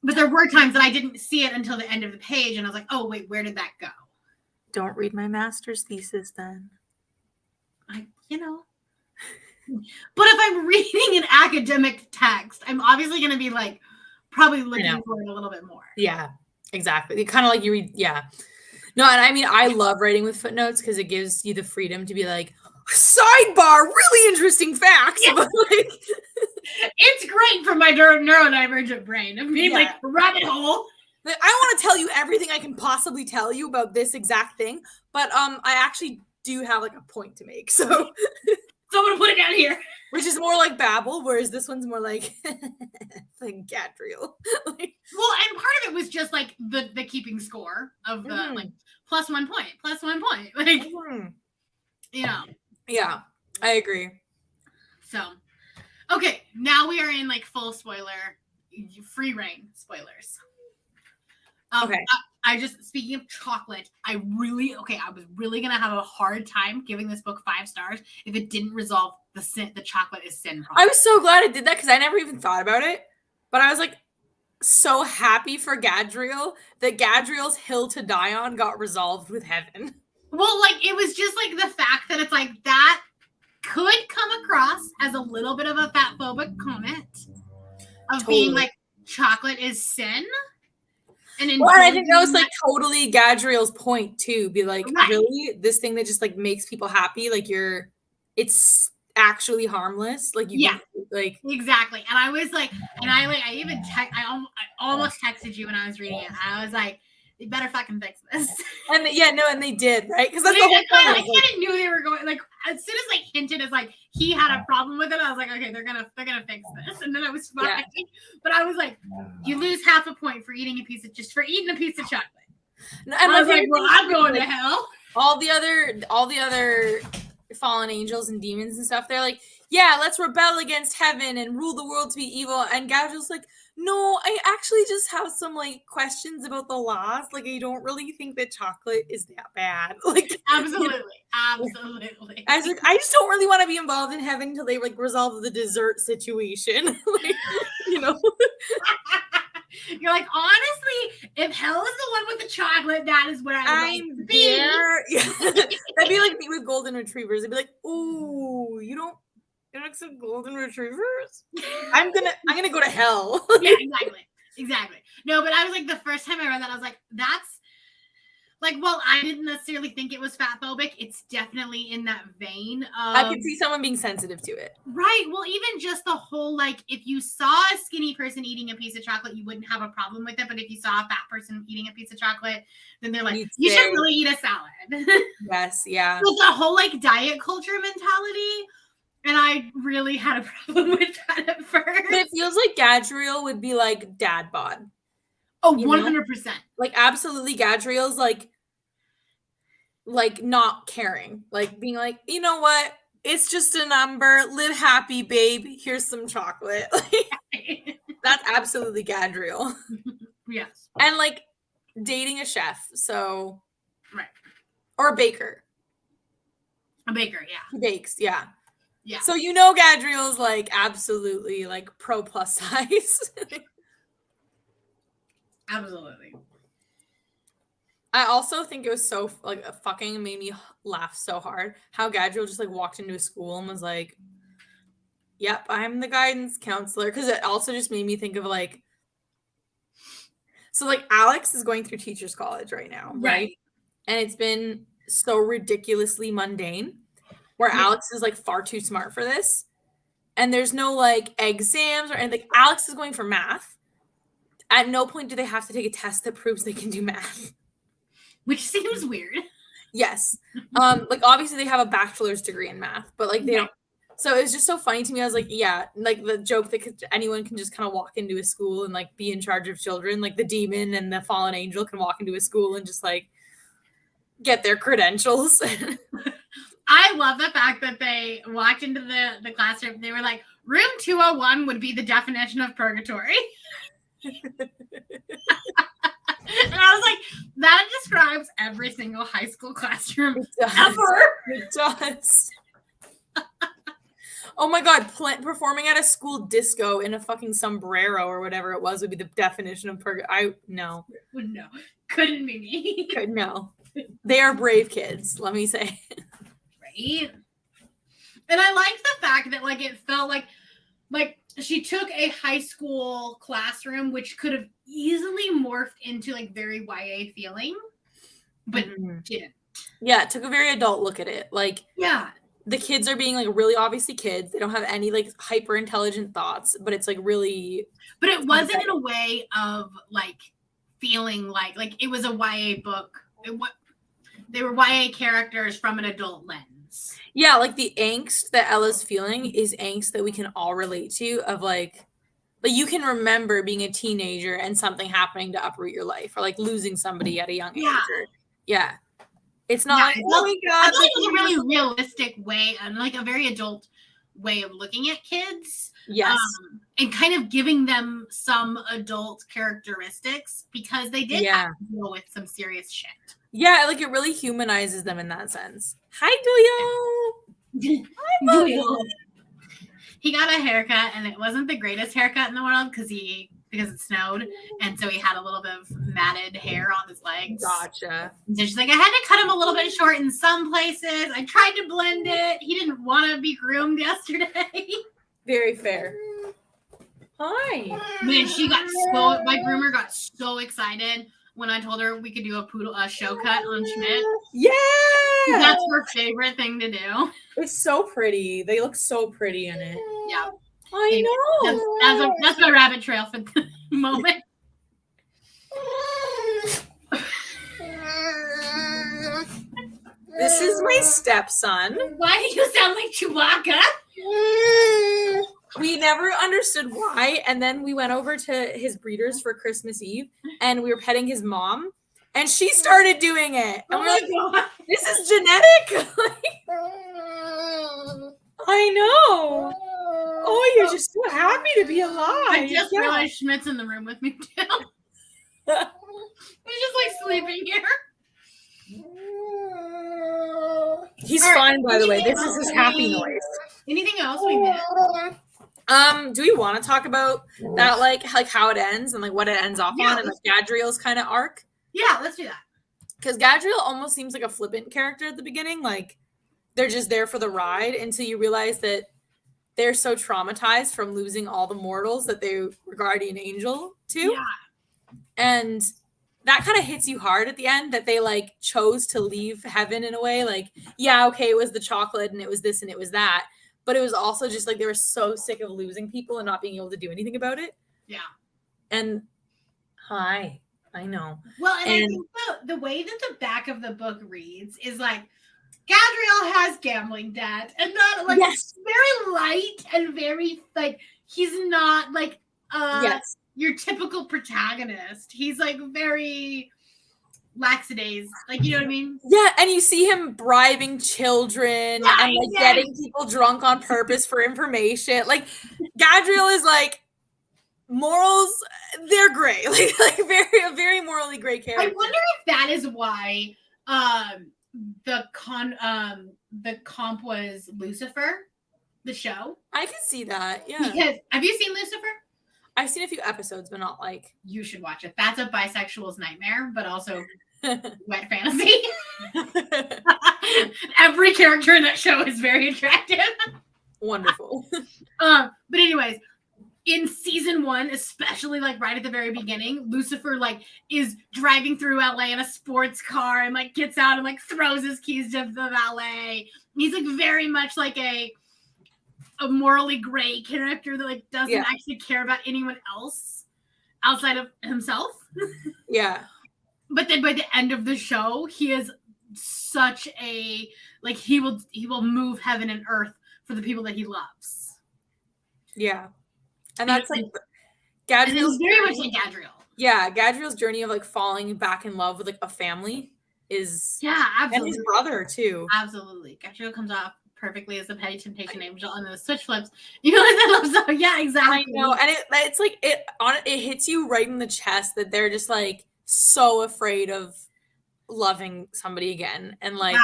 But there were times that I didn't see it until the end of the page. And I was like, oh, wait, where did that go? Don't read my master's thesis then. But if I'm reading an academic text, I'm obviously going to be like probably looking for it a little bit more. Yeah, exactly. Kind of like you read. Yeah. No, and I mean, I love writing with footnotes because it gives you the freedom to be like, sidebar, really interesting facts. Yeah. But like, it's great for my neurodivergent brain. I mean, like rabbit hole. I want to tell you everything I can possibly tell you about this exact thing, but I actually do have like a point to make. So I'm gonna put it down here. Which is more like Babel, whereas this one's more like Gadriel. Well, and part of it was just like the keeping score of the like plus 1 point. Like Yeah, I agree. So okay, now we are in like full spoiler, free reign spoilers. Okay. I just, speaking of chocolate, I was really going to have a hard time giving this book 5 stars if it didn't resolve the chocolate is sin problem. I was so glad it did that because I never even thought about it. But I was like so happy for Gadriel that Gadriel's hill to die on got resolved with heaven. Well, like it was just like the fact that it's like that could come across as a little bit of a fatphobic comment of being like chocolate is sin. And I think that was like totally Gadriel's point too. Be like, really, this thing that just like makes people happy, like it's actually harmless. Like like exactly. And I was like, I almost texted you when I was reading it. I was like, they better fucking fix this. And they did, right? Because that's the whole point. I kind of knew they were going. Like as soon as like hinted as like he had a problem with it, I was like, okay, they're gonna fix this. And then I was fine. Yeah. But I was like, you lose half a point for eating a piece of chocolate. No, and I was like, well, I'm going to hell. All the other fallen angels and demons and stuff, they're like, yeah, let's rebel against heaven and rule the world to be evil. And Gadriel's like, no, I actually just have some like questions about the laws. Like, I don't really think that chocolate is that bad. Like, absolutely. I was like, I just don't really want to be involved in heaven until they like resolve the dessert situation. Like, You're like, honestly, if hell is the one with the chocolate, that is where I'm like to be. Yeah. That'd be like me with golden retrievers. I'd be like, ooh, you don't like some golden retrievers? I'm gonna go to hell. Yeah, exactly. No, but I was like, the first time I read that, I was like, that's like, well, I didn't necessarily think it was fat phobic. It's definitely in that vein of, I could see someone being sensitive to it. Right. Well, even just the whole, like, if you saw a skinny person eating a piece of chocolate, you wouldn't have a problem with it. But if you saw a fat person eating a piece of chocolate, then they're like, you should really eat a salad. Yes, yeah. So the whole, like, diet culture mentality. And I really had a problem with that at first. But it feels like Gadriel would be like dad bod. Oh, 100%. Like, absolutely, Gadriel's like not caring. Like, being like, you know what? It's just a number. Live happy, babe. Here's some chocolate. That's absolutely Gadriel. Yes. And, like, dating a chef, so. Right. Or a baker. A baker, yeah. He bakes, yeah. Yeah. So you know Gadriel's like absolutely like pro plus size. Absolutely. I also think it was so like fucking made me laugh so hard how Gadriel just like walked into a school and was like, "Yep, I'm the guidance counselor." Because it also just made me think of like, so like Alex is going through teachers college right now, right? And it's been so ridiculously mundane. Where Alex is like far too smart for this. And there's no like exams or anything. Alex is going for math. At no point do they have to take a test that proves they can do math. Which seems weird. Yes. Like obviously they have a bachelor's degree in math, but like they don't. So it was just so funny to me. I was like, yeah, like the joke that anyone can just kind of walk into a school and like be in charge of children. Like the demon and the fallen angel can walk into a school and just like get their credentials. I love the fact that they walked into the classroom. They were like, room 201 would be the definition of purgatory. And I was like, that describes every single high school classroom ever. It does. Oh my God, performing at a school disco in a fucking sombrero or whatever it was would be the definition of purgatory. No. Couldn't be me. No. They are brave kids, let me say. Right? And I liked the fact that like it felt like she took a high school classroom which could have easily morphed into like very YA feeling, but didn't. Yeah, it took a very adult look at it. Like, yeah, the kids are being like really obviously kids. They don't have any like hyper intelligent thoughts, but it's like really. But it wasn't in a way of like feeling like it was a YA book. They were YA characters from an adult lens. Yeah, like the angst that Ella's feeling is angst that we can all relate to. Of like you can remember being a teenager and something happening to uproot your life, or like losing somebody at a young age. Yeah. It's not like, oh my God. I feel like it was a really realistic way and like a very adult way of looking at kids. Yes. And kind of giving them some adult characteristics because they did have to deal with some serious shit. Yeah, like it really humanizes them in that sense. Hi, Julio. Hi, Julio. He got a haircut and it wasn't the greatest haircut in the world because it snowed, and so he had a little bit of matted hair on his legs. Gotcha. So she's like, I had to cut him a little bit short in some places. I tried to blend it. He didn't want to be groomed yesterday. Very fair. Hi. Man, my groomer got so excited when I told her we could do a show cut on Schmidt. Yeah. That's her favorite thing to do. It's so pretty. They look so pretty in it. Yeah. I know. That's my rabbit trail for the moment. This is my stepson. Why do you sound like Chewbacca? We never understood why. And then we went over to his breeders for Christmas Eve and we were petting his mom and she started doing it. And we're like, God. This is genetic. I know. Oh, you're just so happy to be alive. I just realized Schmidt's in the room with me too. He's just like sleeping here. He's fine, by the way. This is his happy noise. Anything else we missed? Do we want to talk about that, like how it ends and like what it ends off on, and like Gadriel's kind of arc? Yeah, let's do that. Because Gadriel almost seems like a flippant character at the beginning, like they're just there for the ride until you realize that they're so traumatized from losing all the mortals that they were guardian angel to. Yeah. And that kind of hits you hard at the end, that they like chose to leave heaven in a way. Like, yeah, okay, it was the chocolate and it was this and it was that. But it was also just like they were so sick of losing people and not being able to do anything about it. Yeah. And I know. Well, and I think the way that the back of the book reads is like, Gadriel has gambling debt, and not like very light and very like he's not like your typical protagonist. He's like very laxadays, like, you know what I mean? Yeah, and you see him bribing children and like getting people drunk on purpose for information. Like Gadriel is like morals, they're great. Like a very morally great character. I wonder if that is why the comp was Lucifer, the show. I can see that, yeah. Because have you seen Lucifer? I've seen a few episodes, but not like. You should watch it. That's a bisexual's nightmare, but also wet fantasy. Every character in that show is very attractive. Wonderful. But anyways, in season 1, especially like right at the very beginning, Lucifer like is driving through LA in a sports car and like gets out and like throws his keys to the valet. He's like very much like a morally gray character that like doesn't actually care about anyone else outside of himself. Yeah. But then by the end of the show, he is such a like he will move heaven and earth for the people that he loves. Yeah. And that's like Gadriel's very much like Gadriel. Yeah, Gadriel's journey of like falling back in love with like a family is absolutely. And his brother too. Absolutely. Gadriel comes off perfectly as the petty temptation angel, and the switch flips. You know what I love? So yeah, exactly. I know, and it's like it hits you right in the chest that they're just like so afraid of loving somebody again, and like,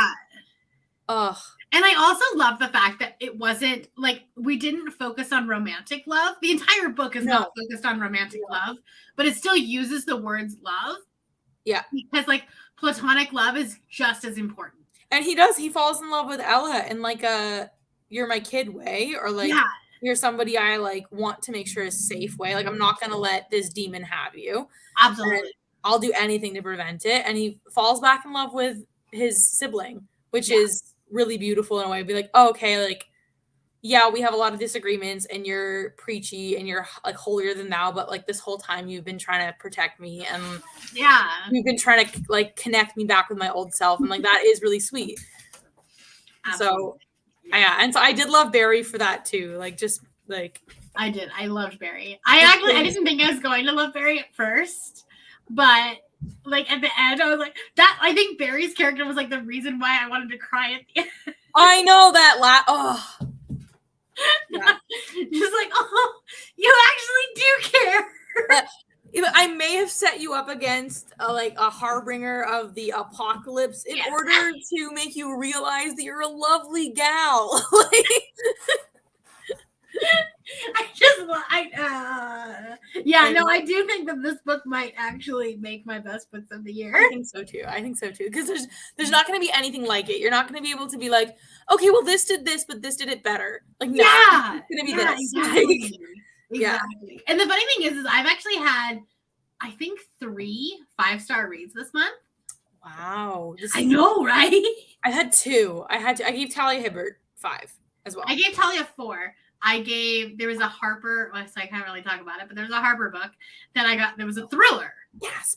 ugh. And I also love the fact that it wasn't like we didn't focus on romantic love. The entire book is not focused on romantic love, but it still uses the words love. Yeah, because like platonic love is just as important. And he falls in love with Ella in like a you're my kid way, or like you're somebody I like want to make sure is safe way. Like I'm not gonna let this demon have you. Absolutely. And I'll do anything to prevent it. And he falls back in love with his sibling, which is really beautiful in a way. Be like, oh, okay, like, yeah, we have a lot of disagreements and you're preachy and you're like holier than thou, but like this whole time you've been trying to protect me and you've been trying to like connect me back with my old self, and like that is really sweet. Absolutely. So and so I did love Barry for that too. Like just like I loved Barry. I didn't think I was going to love Barry at first, but like at the end I was like that. I think Barry's character was like the reason why I wanted to cry at the end. I know that just like, oh, you actually do care. I may have set you up against like a harbinger of the apocalypse in order to make you realize that you're a lovely gal. I do think that this book might actually make my best books of the year. I think so too. Because there's not going to be anything like it. You're not going to be able to be like, okay, well, this did this, but this did it better. Like, no, it's going to be this. Exactly. Exactly. And the funny thing is I've actually had, I think, 3 5-star reads this month. Wow. I know, right? I had 2. I gave Talia Hibbert 5 as well. I gave Talia 4. There was a Harper, so I can't really talk about it, but there was a Harper book that I got. There was a thriller. Yes.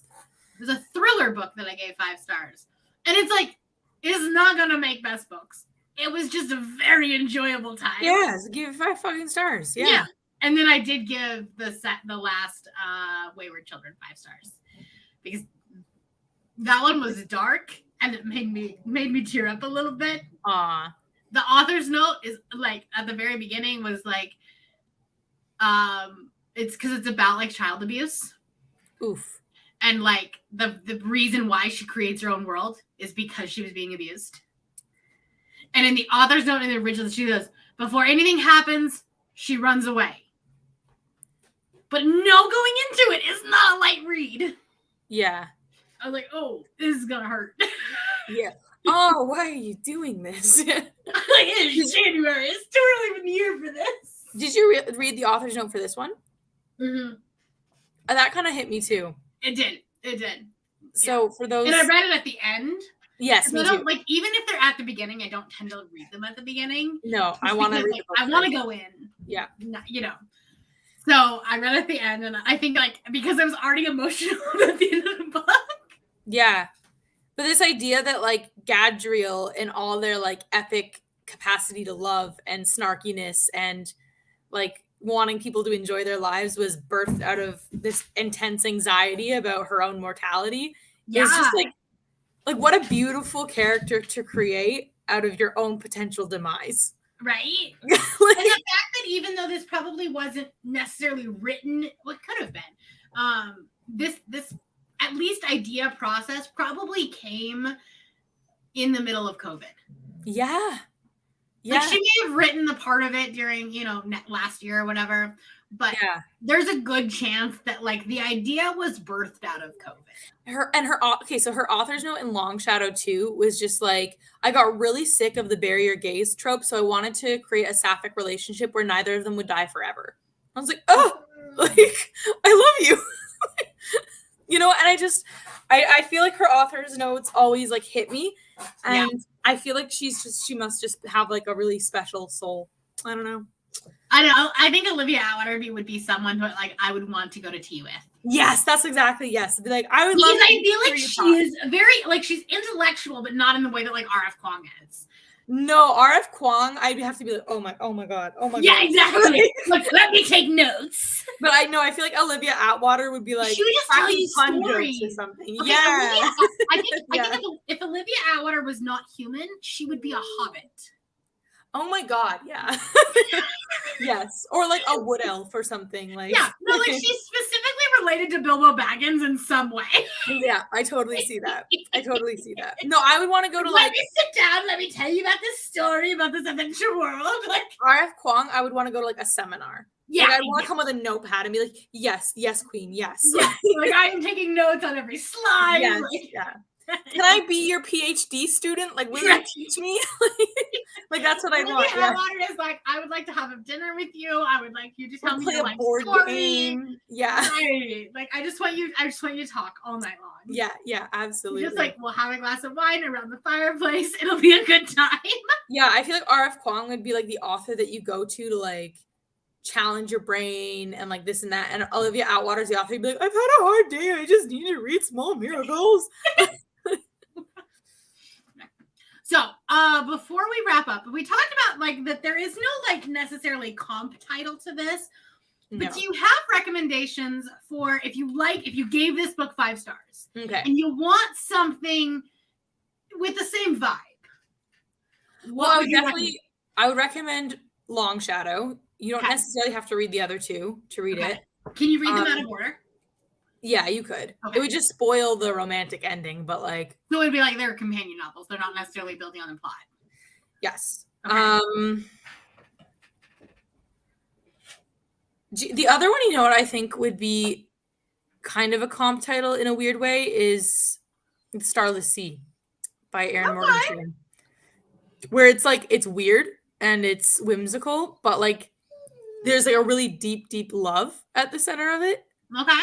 There's a thriller book that I gave 5 stars. And it's like, it's not going to make best books. It was just a very enjoyable time. Yes, give it 5 fucking stars. Yeah. And then I did give the last Wayward Children 5 stars. Because that one was dark and it made me tear up a little bit. Aw. The author's note is like at the very beginning was like, it's because it's about like child abuse. Oof. And like the reason why she creates her own world is because she was being abused. And in the author's note in the original, she goes, before anything happens, She runs away. But no, going into it is not a light read. Yeah. I was like, oh, this is gonna hurt. Yeah. Oh, why are you doing this? Like, it's January. It's too early in the year for this. Did you read the author's note for this one? Mm-hmm. That kind of hit me too. It did. So for those, and I read it at the end. Yes, me too. Like, even if they're at the beginning, I don't tend to read them at the beginning. No, I want to read. Like, I want to go in. Yeah. You know. So I read at the end, and I think like because I was already emotional at the end of the book. Yeah. But this idea that like Gadriel and all their like epic capacity to love and snarkiness and like wanting people to enjoy their lives was birthed out of this intense anxiety about her own mortality. Yeah. It's just like what a beautiful character to create out of your own potential demise. Right? And the fact that even though this probably wasn't necessarily written, what could have been, this at least idea process probably came in the middle of COVID. Yeah. Like she may have written the part of it during, last year or whatever, but there's a good chance that like the idea was birthed out of COVID. So her author's note in Long Shadow 2 was just like, I got really sick of the barrier gaze trope, so I wanted to create a sapphic relationship where neither of them would die forever. I was like, oh, like I love you. And I feel like her author's notes always like hit me, and I feel like she must just have like a really special soul. I don't know. I think Olivia Atwater would be someone who like I would want to go to tea with. Yes, that's exactly Be like, I would love. Because I feel like she is very like she's intellectual, but not in the way that like R.F. Kuang is. No, R.F. Kuang, I'd have to be like, oh my god. Yeah, exactly. Like, let me take notes. But I feel like Olivia Atwater would be like, she would just tell you stories or something. Okay, yeah. I think if Olivia Atwater was not human, she would be a hobbit. Oh my god, yeah. Yes. Or like a wood elf or something. Like yeah, no, like she's specifically related to Bilbo Baggins in some way. Yeah, I totally see that. No, I would want to go to let me sit down, let me tell you about this story, about this adventure world. Like R.F. Kuang, I would want to go to like a seminar. Yeah. Like, I'd want to come with a notepad and be like, yes, queen, yes. Like I'm taking notes on every slide. Yes, yeah. Can I be your PhD student? Like, will you teach me? Like that's what I want. Yeah. Is like, I would like to have a dinner with you. I would like you to tell me play your a board story. Game. Yeah. Right. Like I just want you to talk all night long. Yeah, absolutely. Just like we'll have a glass of wine around the fireplace. It'll be a good time. Yeah, I feel like R.F. Kuang would be like the author that you go to like challenge your brain and like this and that. And Olivia Atwater's the author. You'd be like, I've had a hard day. I just need to read Small Miracles. So, before we wrap up, we talked about like that there is no like necessarily comp title to this, but do you have recommendations for if you gave this book 5 stars, okay, and you want something with the same vibe? I would recommend Long Shadow. You don't necessarily have to read the other two to read it. Can you read them out of order? Yeah, you could. Okay. It would just spoil the romantic ending, but like... So it would be like they're companion novels. They're not necessarily building on the plot. Yes. Okay. The other one, what I think would be kind of a comp title in a weird way is Starless Sea by Erin Morgenstern. Where it's like, it's weird and it's whimsical, but like there's like a really deep, deep love at the center of it. Okay.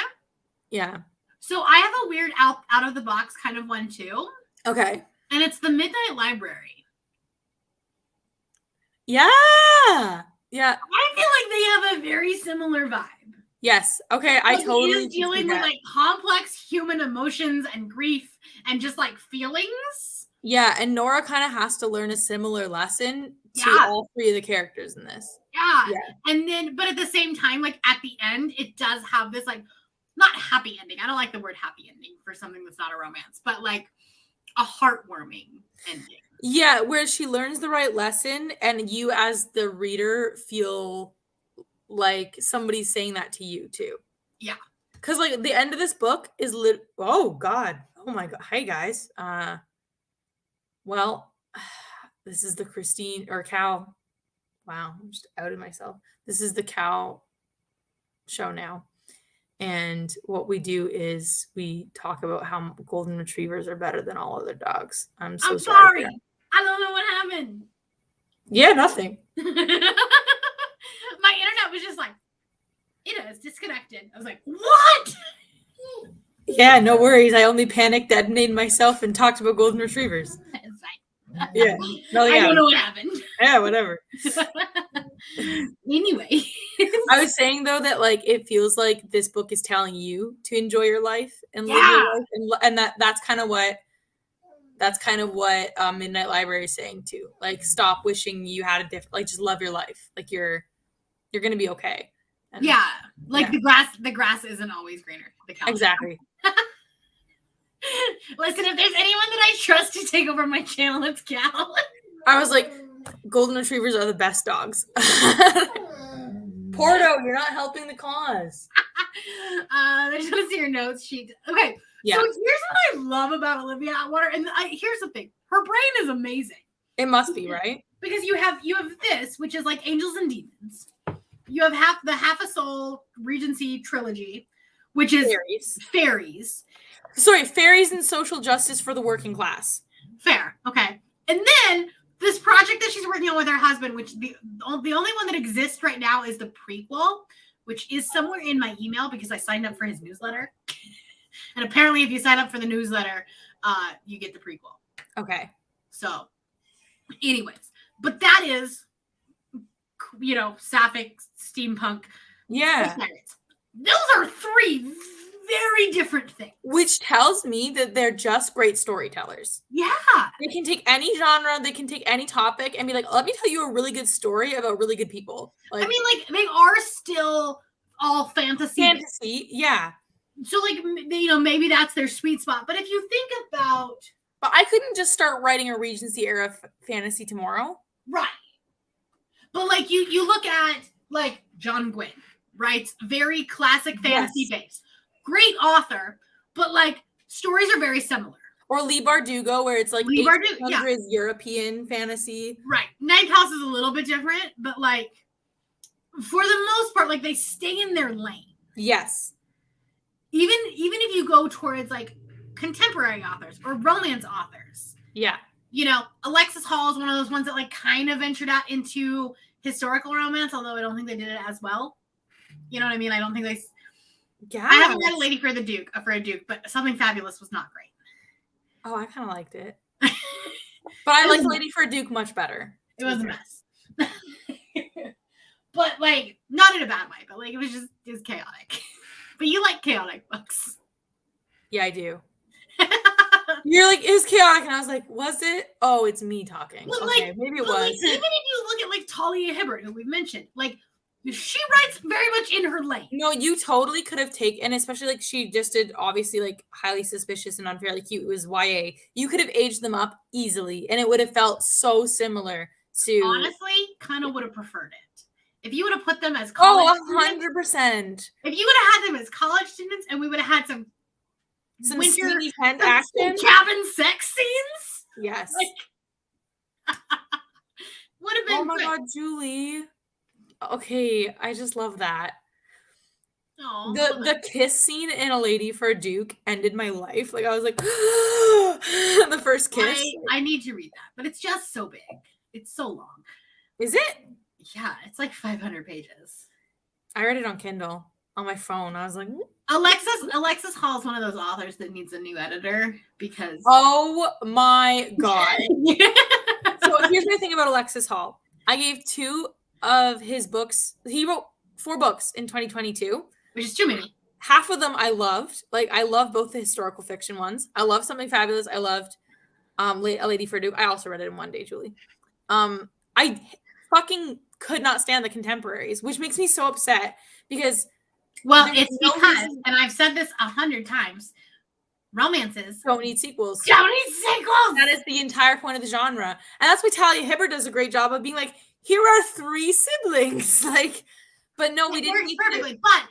Yeah. So I have a weird out of the box kind of one too. Okay. And it's The Midnight Library. Yeah. Yeah. I feel like they have a very similar vibe. Yes. Okay. I totally is dealing with like complex human emotions and grief and just like feelings. Yeah, and Nora kind of has to learn a similar lesson to all 3 of the characters in this. Yeah. And then, but at the same time, like at the end, it does have this like not happy ending. I don't like the word happy ending for something that's not a romance, but like a heartwarming ending. Yeah, where she learns the right lesson and you as the reader feel like somebody's saying that to you too. Yeah. Because like the end of this book is oh my god. Hey guys. Well, this is the Christine or Cal. Wow, I'm just outed myself. This is the cow show now. And what we do is we talk about how golden retrievers are better than all other dogs. I'm sorry. I don't know what happened. Yeah, nothing. My internet was just like, it is disconnected. I was like, what? Yeah, no worries. I only panicked, detonated myself, and talked about golden retrievers. It's fine. Yeah. I don't know what happened. Yeah, whatever. Anyway. I was saying, though, that, like, it feels like this book is telling you to enjoy your life and live your life. And that's kind of what Midnight Library is saying, too. Like, stop wishing you had a different, like, just love your life. Like, you're going to be okay. And, the grass isn't always greener. Exactly. Listen, if there's anyone that I trust to take over my channel, it's Cal. I was like, golden retrievers are the best dogs. Porto, you're not helping the cause. I just want to see your notes sheet. Okay, so here's what I love about Olivia Atwater, and here's the thing: her brain is amazing. It must be, right? Because you have this, which is like Angels and Demons. You have half a soul Regency trilogy, which is fairies. Sorry, fairies and social justice for the working class. Fair, okay. And then this project that she's working on with her husband, which the only one that exists right now is the prequel, which is somewhere in my email because I signed up for his newsletter. And apparently, if you sign up for the newsletter, you get the prequel. Okay. So, anyways, but that is, sapphic steampunk. Yeah. Those are three very different things. Which tells me that they're just great storytellers. Yeah. They can take any genre, they can take any topic and be like, let me tell you a really good story about really good people. Like, I mean, like, they are still all fantasy. Fantasy, yeah. So, like, maybe that's their sweet spot. But if you think about... But I couldn't just start writing a Regency era fantasy tomorrow. Right. But, like, you look at, like, John Gwynne writes very classic fantasy based. Great author, but, like, stories are very similar. Or Leigh Bardugo, where it's, like, 1800s European fantasy. Right. Ninth House is a little bit different, but, like, for the most part, like, they stay in their lane. Yes. Even if you go towards, like, contemporary authors or romance authors. Yeah. Alexis Hall is one of those ones that, like, kind of ventured out into historical romance, although I don't think they did it as well. You know what I mean? I don't think they... Yeah. I haven't read A Lady for a Duke, but Something Fabulous was not great. Oh, I kind of liked it. But I like Lady for a Duke much better. It was a mess. But, like, not in a bad way, but, like, it was chaotic. But you like chaotic books. Yeah, I do. You're like, it was chaotic. And I was like, was it? Oh, it's me talking. Well, okay, like, maybe it was. Like, even if you look at, like, Talia Hibbert, who we've mentioned, like, she writes very much in her lane. No, you totally could have taken, especially, like, she just did, obviously, like, Highly Suspicious and Unfairly Cute. It was YA. You could have aged them up easily, and it would have felt so similar to... Honestly, kind of would have preferred it. If you would have put them as college 100%. Students, if you would have had them as college students, and we would have had some winter tent action, cabin sex scenes. Yes. Like, would have been. Oh my God, Julie. Okay, I just love that. Oh, the kiss scene in A Lady for a Duke ended my life. Like, I was like, the first kiss. I need to read that, but it's just so big. It's so long. Is it? Yeah, it's like 500 pages. I read it on Kindle on my phone. I was like, Alexis Hall is one of those authors that needs a new editor because... Oh my God. So here's my thing about Alexis Hall. I gave 2 of his books. He wrote 4 books in 2022. Which is too many. Half of them I loved. Like, I love both the historical fiction ones. I love Something Fabulous. I loved A Lady for a Duke. I also read it in one day, Julie. I fucking could not stand the contemporaries, which makes me so upset because... Well, it's because, and I've said this 100 times, romances don't need sequels. Don't need sequels! That is the entire point of the genre. And that's why Talia Hibbert does a great job of being like, here are 3 siblings. Like, but no, we didn't need perfectly. But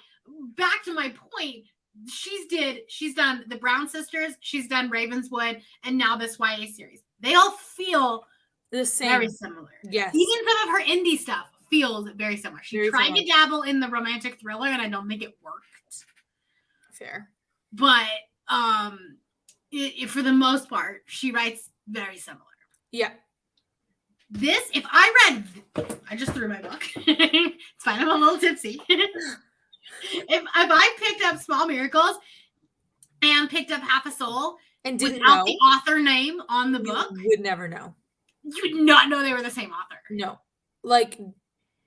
back to my point, she's done the Brown Sisters, she's done Ravenswood, and now this YA series. They all feel The same. Very similar. Yes. Even some of her indie stuff feels very similar. She tried to dabble in the romantic thriller, and I don't think it worked. Fair. But for the most part, she writes very similar. Yeah. This, if I just threw my book. It's fine. I'm a little tipsy. If I picked up Small Miracles and picked up Half a Soul and didn't without know the author name on the book, you would never know. You would not know they were the same author. No. Like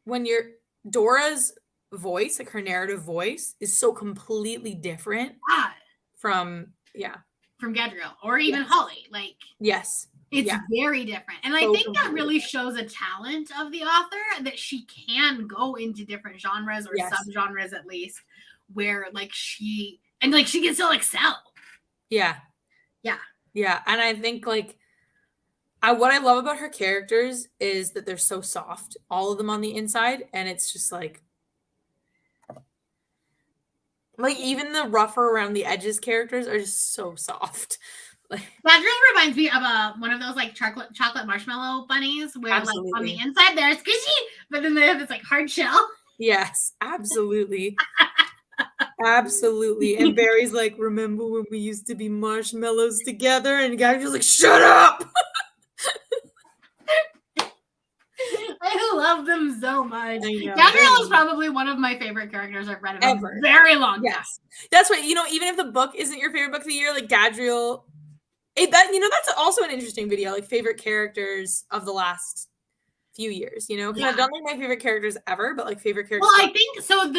when Dora's voice, like her narrative voice, is so completely different from Gadriel or even Holly. Like it's very different. And I think that really shows a talent of the author that she can go into different genres or subgenres at least, where she can still excel. Yeah. And I think what I love about her characters is that they're so soft, all of them on the inside, and it's just like even the rougher around the edges characters are just so soft. Gadriel reminds me of one of those chocolate marshmallow bunnies where on the inside they're squishy, but then they have this hard shell. Yes, absolutely. Absolutely. And Barry's like, remember when we used to be marshmallows together? And Gadriel's like, shut up. I love them so much. Gadriel is probably one of my favorite characters I've read in a very long time. That's right. Even if the book isn't your favorite book of the year, Gadriel, that's also an interesting video, favorite characters of the last few years, because I don't think my favorite characters ever, but favorite characters. Well, I think so.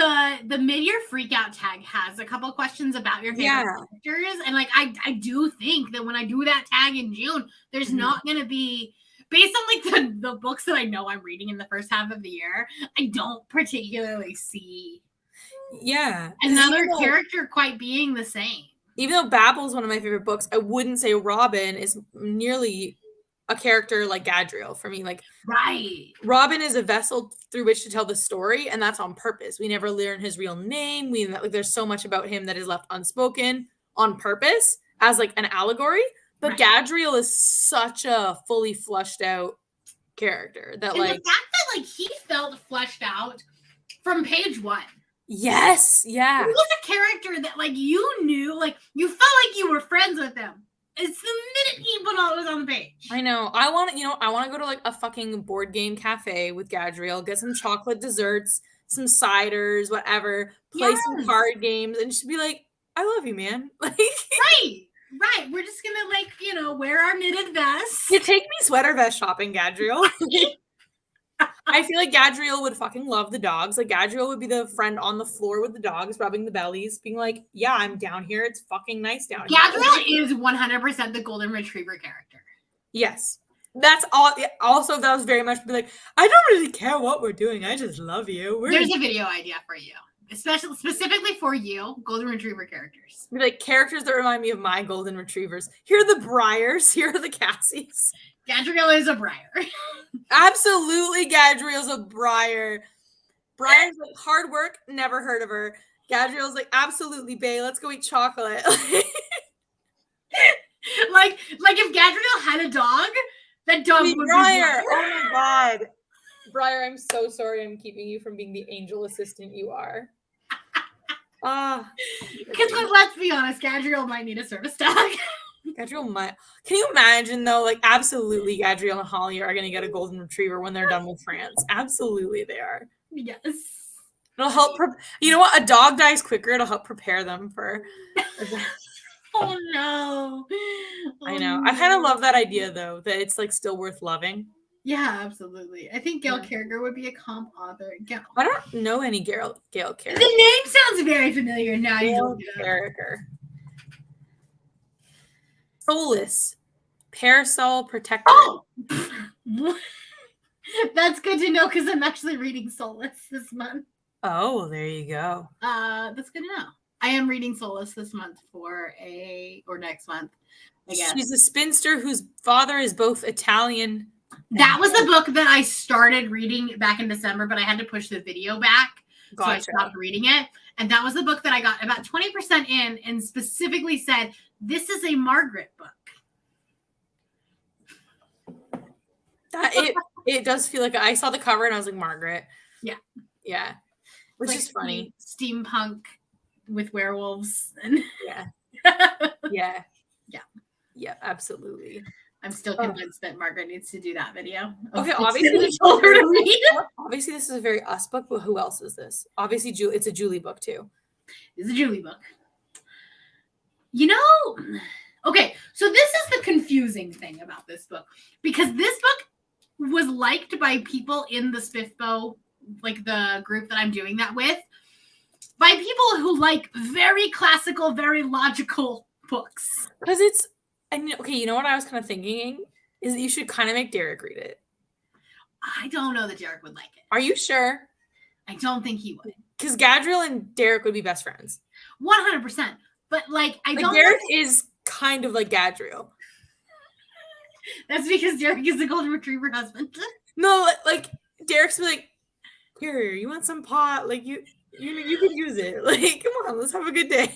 The mid-year freakout tag has a couple of questions about your favorite characters, and I do think that when I do that tag in June, there's not going to be, based on the books that I know I'm reading in the first half of the year, I don't particularly see another character quite being the same. Even though Babel is one of my favorite books, I wouldn't say Robin is nearly a character like Gadriel for me. Robin is a vessel through which to tell the story, and that's on purpose. We never learn his real name. There's so much about him that is left unspoken on purpose as an allegory. But Gadriel is such a fully fleshed out character that and the fact that he felt fleshed out from page 1. Yes, yeah. He was a character that you knew, you felt like you were friends with him. It's the minute he put all it was on the page. I know. I want to go to a fucking board game cafe with Gadriel, get some chocolate desserts, some ciders, whatever, play some card games, and just be like, I love you, man. Right. We're just gonna wear our knitted vests. You take me sweater vest shopping, Gadriel. I feel like Gadriel would fucking love the dogs. Gadriel would be the friend on the floor with the dogs, rubbing the bellies, being like, yeah, I'm down here. It's fucking nice down here. Gadriel is 100% the golden retriever character. Yes. That's all. Also, that was very much I don't really care what we're doing. I just love you. There's a video idea for you. Specifically for you, golden retriever characters. Characters that remind me of my golden retrievers. Here are the Briars. Here are the Cassies. Gadriel is a Briar. Absolutely, Gadriel's a Briar. Briar's hard work, never heard of her. Gadriel's absolutely, bae, let's go eat chocolate. If Gadriel had a dog, that dog would be Briar. Oh my god. Briar, I'm so sorry I'm keeping you from being the angel assistant you are. Because let's be honest, Gadriel might need a service dog. Gadriel might. Can you imagine though? Absolutely, Gadriel and Holly are going to get a golden retriever when they're done with France. Absolutely, they are. Yes. It'll help. You know what? A dog dies quicker. It'll help prepare them for. Oh no! I know. I kind of love that idea though. That it's still worth loving. Yeah, absolutely. I think Gail Carriger would be a comp author. I don't know any Gail Carriger. The name sounds very familiar now. Gail Carriger. Soulless. Parasol Protector. Oh! That's good to know because I'm actually reading Soulless this month. Oh, well, there you go. That's good to know. I am reading Soulless this month or next month, I guess. She's a spinster whose father is both Italian. That was the book that I started reading back in December, but I had to push the video back. Gotcha. So I stopped reading it. And that was the book that I got about 20% in and specifically said, this is a Margaret book. It does feel like I saw the cover and I was like, Margaret. Yeah. Which is funny. Steampunk with werewolves and Yeah, absolutely. I'm still convinced that Margaret needs to do that video. Okay, obviously this is a very us book, but who else is this? Obviously, it's a Julie book too. It's a Julie book. Okay, so this is the confusing thing about this book, because this book was liked by people in the Spiffbo, like the group that I'm doing that with, by people who like very classical, very logical books. Because you know what I was kind of thinking is that you should kind of make Derek read it. I don't know that Derek would like it. Are you sure? I don't think he would. Because Gadriel and Derek would be best friends. 100%. But Derek is kind of like Gadriel. That's because Derek is the golden retriever husband. No, like Derek's like, here, you want some pot? Like you could use it. Like, come on, let's have a good day.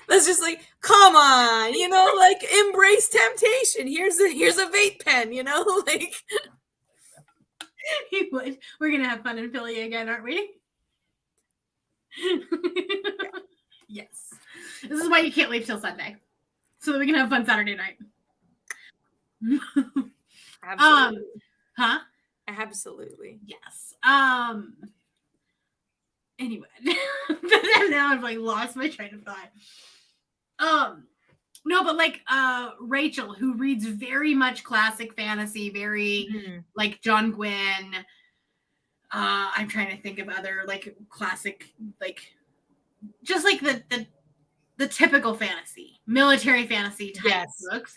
That's just like, come on, like embrace temptation. Here's a vape pen, like. He would. We're gonna have fun in Philly again, aren't we? Yes. This is why you can't leave till Sunday, so that we can have fun Saturday night. Absolutely. Huh? Absolutely. Yes. Anyway, now I've lost my train of thought. No, but Rachel, who reads very much classic fantasy, very like John Gwynne. I'm trying to think of other classic, just the typical fantasy, military fantasy type books.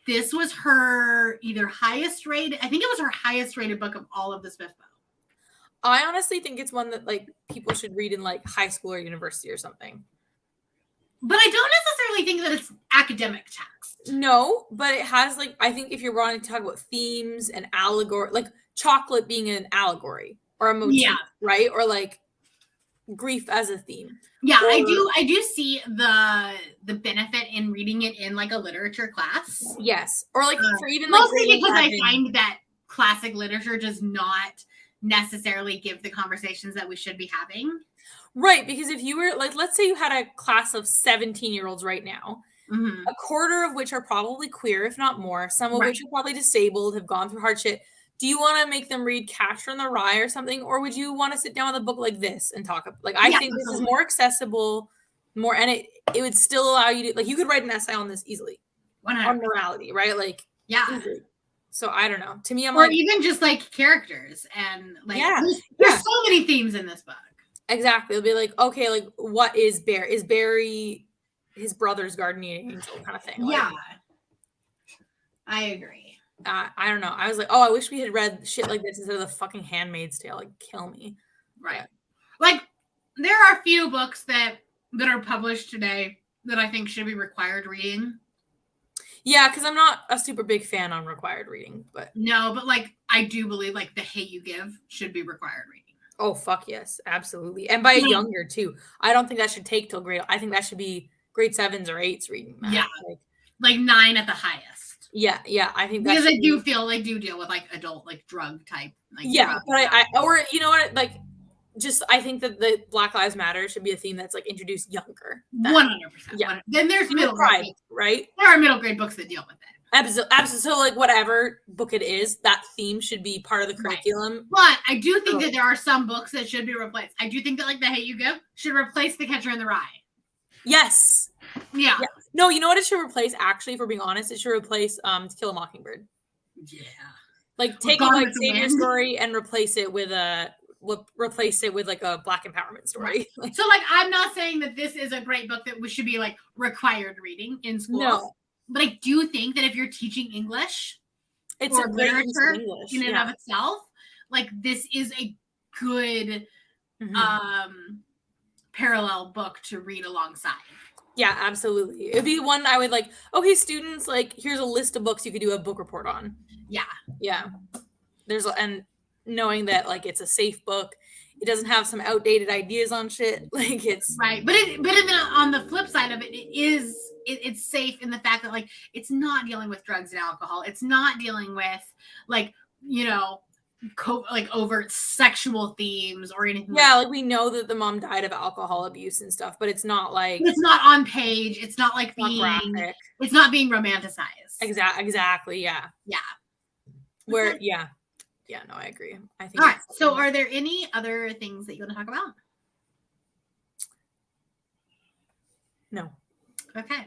This was her either highest rated. I think it was her highest rated book of all of the Spiffbo. I honestly think it's one that people should read in high school or university or something. But I don't necessarily think that it's academic text. No, but it has I think if you're wanting to talk about themes and allegory, chocolate being an allegory or a motif, right? Or grief as a theme. Yeah, I do see the benefit in reading it in a literature class. Yes. Or for even mostly because I find that classic literature does not necessarily give the conversations that we should be having. Right, because if you were let's say you had a class of 17-year-olds right now, a quarter of which are probably queer, if not more, some of which are probably disabled, have gone through hard shit. Do you want to make them read Catcher in the Rye or something, or would you want to sit down with a book like this and talk? I think this is more accessible, and it would still allow you to you could write an essay on this easily, 100%. On morality, right? Easily. So I don't know. To me, I'm even just characters and there's so many themes in this book. Exactly. It'll be okay, what is Barry? Is Barry his brother's guardian angel kind of thing? Yeah. I agree. I don't know. I was I wish we had read shit like this instead of the fucking Handmaid's Tale. Kill me. Right. There are a few books that are published today that I think should be required reading. Yeah, because I'm not a super big fan on required reading, but no, but I do believe The Hate You Give should be required reading. Oh fuck yes, absolutely, and by a younger too. I don't think that should take till grade. I think that should be grade 7s or 8s reading that. Yeah, 9 at the highest. Yeah, I think because I do feel they do deal with adult drug type. Yeah, but I or you know what just I think that the Black Lives Matter should be a theme that's introduced younger. 100%. Yeah. Then there's middle grade, right? There are middle grade books that deal with it. Absolutely. So whatever book it is, that theme should be part of the curriculum. But I do think that there are some books that should be replaced. I do think that The Hate You Give should replace The Catcher in the Rye. Yes. Yeah. No, you know what it should replace? Actually, if we're being honest, it should replace To Kill a Mockingbird. Yeah. Take a savior story and replace it with a Black empowerment story. Right. So I'm not saying that this is a great book that we should be required reading in school. No. But I do think that if you're teaching English, it's or literature in and of itself, this is a good parallel book to read alongside. Yeah, absolutely. It'd be one I would okay, students, here's a list of books you could do a book report on. Yeah. Yeah. And knowing that it's a safe book, it doesn't have some outdated ideas on shit. It's right. But on the flip side of it, it's safe in the fact that it's not dealing with drugs and alcohol. It's not dealing with you know, like overt sexual themes or anything. Yeah, like we know that the mom died of alcohol abuse and stuff, but it's not like it's not on page. It's not like being graphic. It's not being romanticized. Exactly. Yeah. Yeah. Where yeah. Yeah, no, I agree. I think. All right. So are there any other things that you want to talk about? No. Okay.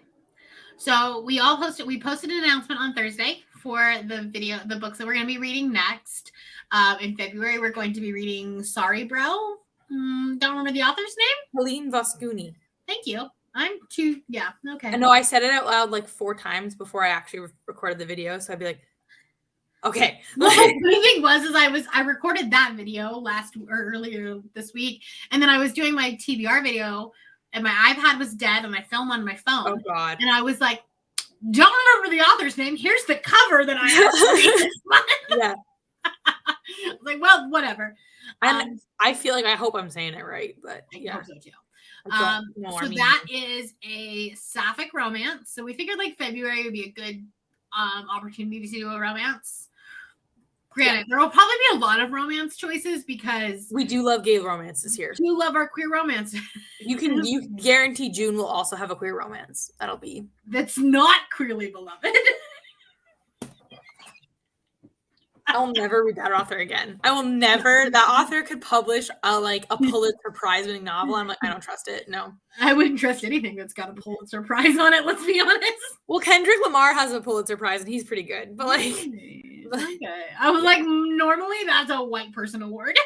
So we posted an announcement on Thursday for the books that we're going to be reading next. In February, we're going to be reading Sorry Bro. Don't remember the author's name? Helene Voskuni. Thank you. Yeah, okay. I know I said it out loud like 4 times before I actually recorded the video. So I'd be like, okay. Well, the funny thing was I recorded that video earlier this week. And then I was doing my TBR video and my iPad was dead and I filmed on my phone. Oh God. And I was like, don't remember the author's name. Here's the cover that I actually Yeah. like, well, whatever. And I feel like I hope I'm saying it right, but I yeah. hope so too. So that is a sapphic romance. So we figured like February would be a good opportunity to do a romance. Granted, there will probably be a lot of romance choices because we do love gay romances here. We do love our queer romance. You guarantee June will also have a queer romance. That's not queerly beloved. I'll never read that author again. I will never. That author could publish a Pulitzer Prize winning novel. I'm like, I don't trust it. No, I wouldn't trust anything that's got a Pulitzer Prize on it. Let's be honest. Well, Kendrick Lamar has a Pulitzer Prize and he's pretty good. But like, okay. I was like, normally that's a white person award.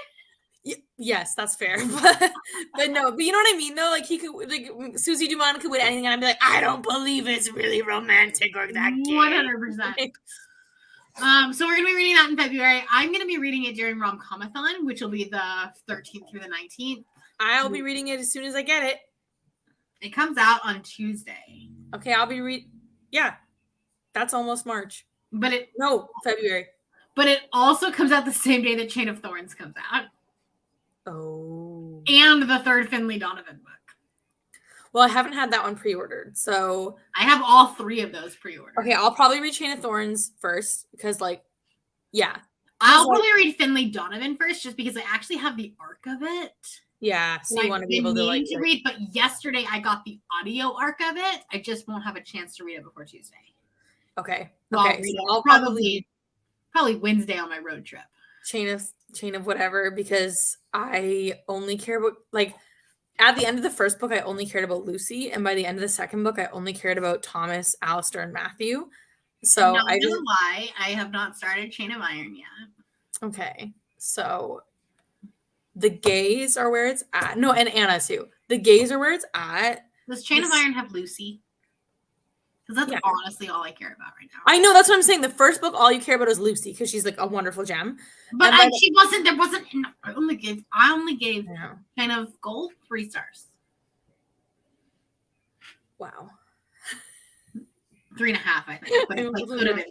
Yes, that's fair. But no, but you know what I mean though? Like he could, like Susie Dumont could win anything, and I'd be like, I don't believe it's really romantic or that gay. 100%. So we're gonna be reading that in February. I'm gonna be reading it during Rom-Comathon, which will be the 13th through the 19th. I'll be reading it as soon as I get it. It comes out on Tuesday. Okay, I'll be yeah. That's almost March. February. But it also comes out the same day that Chain of Thorns comes out. Oh. And the third Finley Donovan book. Well, I haven't had that one pre-ordered, so I have all 3 of those pre-ordered. Okay, I'll probably read Chain of Thorns first because, yeah. I'll probably read Finley Donovan first, just because I actually have the arc of it. Yeah, so you want to be able to read. But yesterday I got the audio arc of it. I just won't have a chance to read it before Tuesday. Okay. So I'll probably Wednesday on my road trip. Chain of whatever, because I only care about at the end of the first book, I only cared about Lucy, and by the end of the second book, I only cared about Thomas, Alistair, and Matthew. So I just lie. I have not started Chain of Iron yet. Okay, so the gays are where it's at. No, and Anna too. The gays are where it's at. Does Chain of Iron have Lucy? Because that's honestly all I care about right now. I know, that's what I'm saying. The first book, all you care about is Lucy because she's like a wonderful gem. But she wasn't. There wasn't enough. I only gave Kind of Gold 3 stars. Wow. 3.5, I think. But it could have been.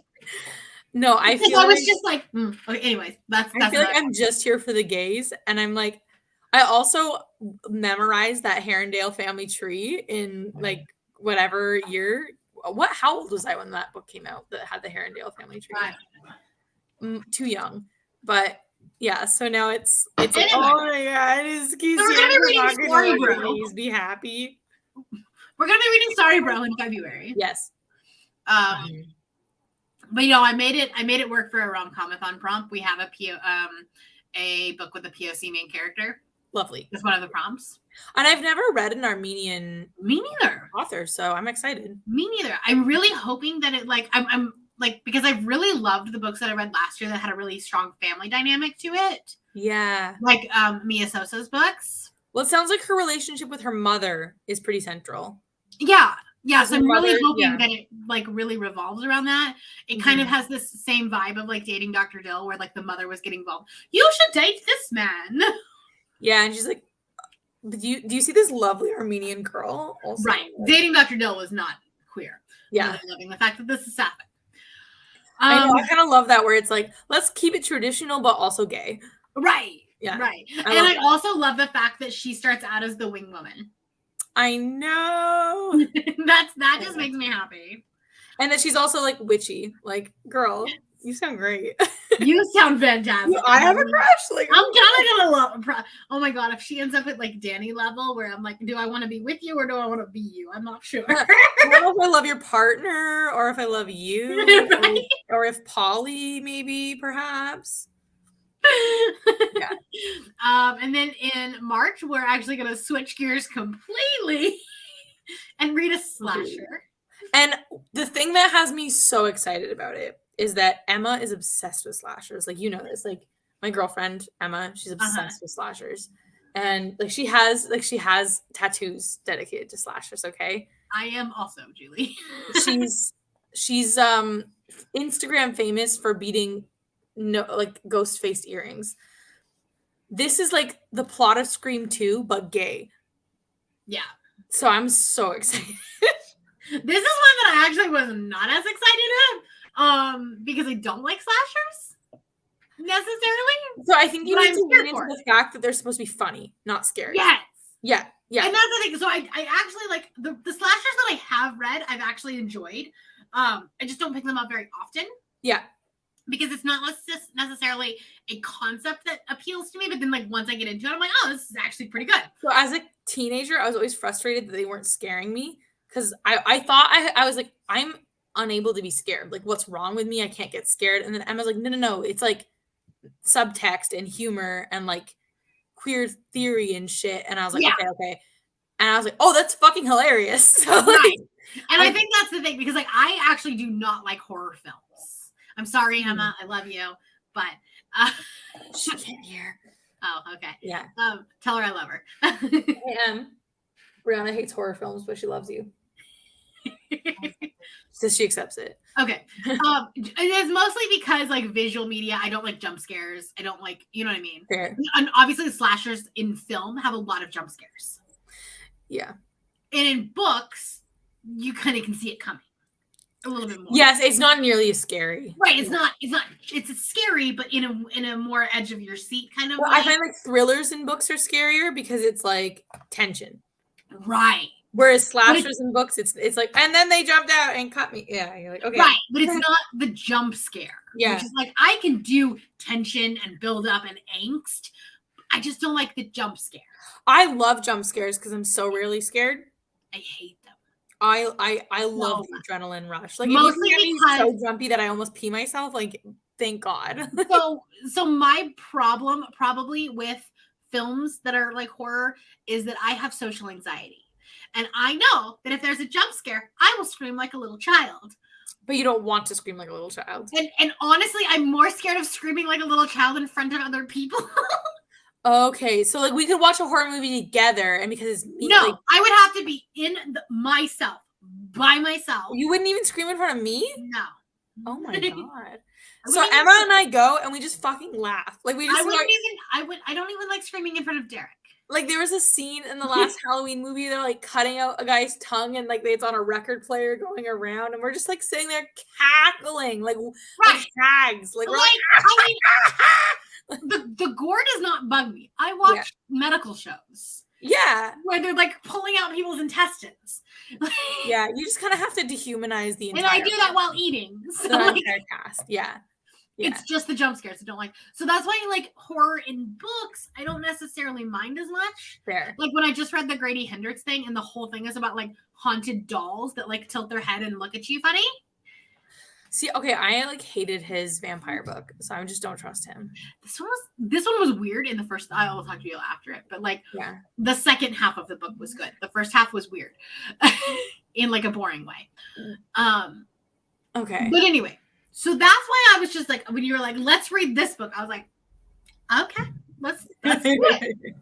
No, I feel I was just like, okay. Anyways, that's. I feel like I'm just here for the gays, and I'm like, I also memorized that Herondale family tree in whatever year. How old was I when that book came out that had the Herondale family tree? Too young, but yeah. So now it's like, oh my God, excuse me. We're gonna be reading Sorry Bro. Please be happy. We're gonna be reading Sorry Bro in February. Yes. But I made it work for a Rom-Comathon prompt. We have a book with a POC main character. Lovely. That's one of the prompts. And I've never read an Armenian author, so I'm excited. Me neither. I'm really hoping that it I'm because I really loved the books that I read last year that had a really strong family dynamic to it. Yeah. Mia Sosa's books. Well, it sounds like her relationship with her mother is pretty central. Yeah. Yeah, so I'm really hoping that it really revolves around that. It kind of has this same vibe of Dating Dr. Dill, where the mother was getting involved. You should date this man. Yeah, and she's like, do you see this lovely Armenian girl? Also? Right. Dating Dr. Dill was not queer. Yeah. Really loving the fact that this is sapphic. I know, I kind of love that where it's like, let's keep it traditional, but also gay. Right. Yeah. Right. I also love the fact that she starts out as the wing woman. I know. that just makes me happy. And that she's also witchy. Girl, you sound great. You sound fantastic. I have a crush. Like, I'm kind of gonna love. Oh my god, if she ends up at like Danny level, where I'm like, do I want to be with you or do I want to be you? I'm not sure. I don't know if I love your partner or if I love you, right? or if Polly, maybe, perhaps. Yeah. And then in March, we're actually gonna switch gears completely and read a slasher. And the thing that has me so excited about it is that Emma is obsessed with slashers. Like, you know this. Like, my girlfriend Emma, she's obsessed with slashers, and like she has tattoos dedicated to slashers. Okay, I am also, Julie. she's Instagram famous for beating ghost faced earrings. This is like the plot of Scream 2, but gay. Yeah. So I'm so excited. This is one that I actually was not as excited at, because I don't like slashers necessarily. So I think you need to lean into the fact that they're supposed to be funny, not scary. Yes. Yeah. Yeah. And that's the thing. So I actually like the slashers that I have read, I've actually enjoyed. I just don't pick them up very often. Yeah. Because it's not necessarily a concept that appeals to me, but then like once I get into it, I'm like, oh, this is actually pretty good. So as a teenager, I was always frustrated that they weren't scaring me because I thought I was like, I'm unable to be scared. Like, what's wrong with me? I can't get scared. And then Emma's like, no. It's like subtext and humor and like queer theory and shit. And I was like, okay. And I was like, oh, that's fucking hilarious. So, right. And I think that's the thing, because like I actually do not like horror films. I'm sorry, Emma. I love you, but she can't hear. Oh, okay. Yeah. Tell her I love her. Brianna hates horror films, but she loves you. So she accepts it. Okay. It's mostly because like visual media, I don't like jump scares. I don't like, you know what I mean? Fair. And obviously the slashers in film have a lot of jump scares. Yeah. And in books, you kind of can see it coming a little bit more. Yes, it's not nearly as scary. Right. It's scary, but in a more edge of your seat kind of way. I find like thrillers in books are scarier because it's like tension. Right. Whereas slashers in books, it's like, and then they jumped out and cut me. Yeah, you're like, okay. Right, but it's not the jump scare. Yeah. Which is like, I can do tension and build up and angst. I just don't like the jump scare. I love jump scares because I'm so rarely scared. I hate them. I love the adrenaline rush. Like, mostly if you get me so jumpy that I almost pee myself, like, thank God. So my problem probably with films that are like horror is that I have social anxiety. And I know that if there's a jump scare, I will scream like a little child. But you don't want to scream like a little child. And honestly, I'm more scared of screaming like a little child in front of other people. Okay, so like we could watch a horror movie together, and because it's me, no, like, I would have to be myself, by myself. You wouldn't even scream in front of me? No. Oh my God. So Emma and I go and we just fucking laugh. Like we just I don't even like screaming in front of Derek. Like there was a scene in the last Halloween movie, they're like cutting out a guy's tongue and like it's on a record player going around, and we're just like sitting there cackling like hags. Like we're the gore does not bug me. I watch medical shows. Yeah. Where they're like pulling out people's intestines. Yeah, you just kind of have to dehumanize the entire And I do that while eating. So the entire cast. Yeah. It's just the jump scares I don't like. So that's why like horror in books, I don't necessarily mind as much. Fair. Like when I just read the Grady Hendrix thing, and the whole thing is about like haunted dolls that like tilt their head and look at you funny. See, okay, I like hated his vampire book, so I just don't trust him. This one was weird in the first. I will talk to you after it, but like the second half of the book was good. The first half was weird, in like a boring way. Okay. But anyway, so that's why I was just like, when you were like, let's read this book, I was like, okay, let's do it.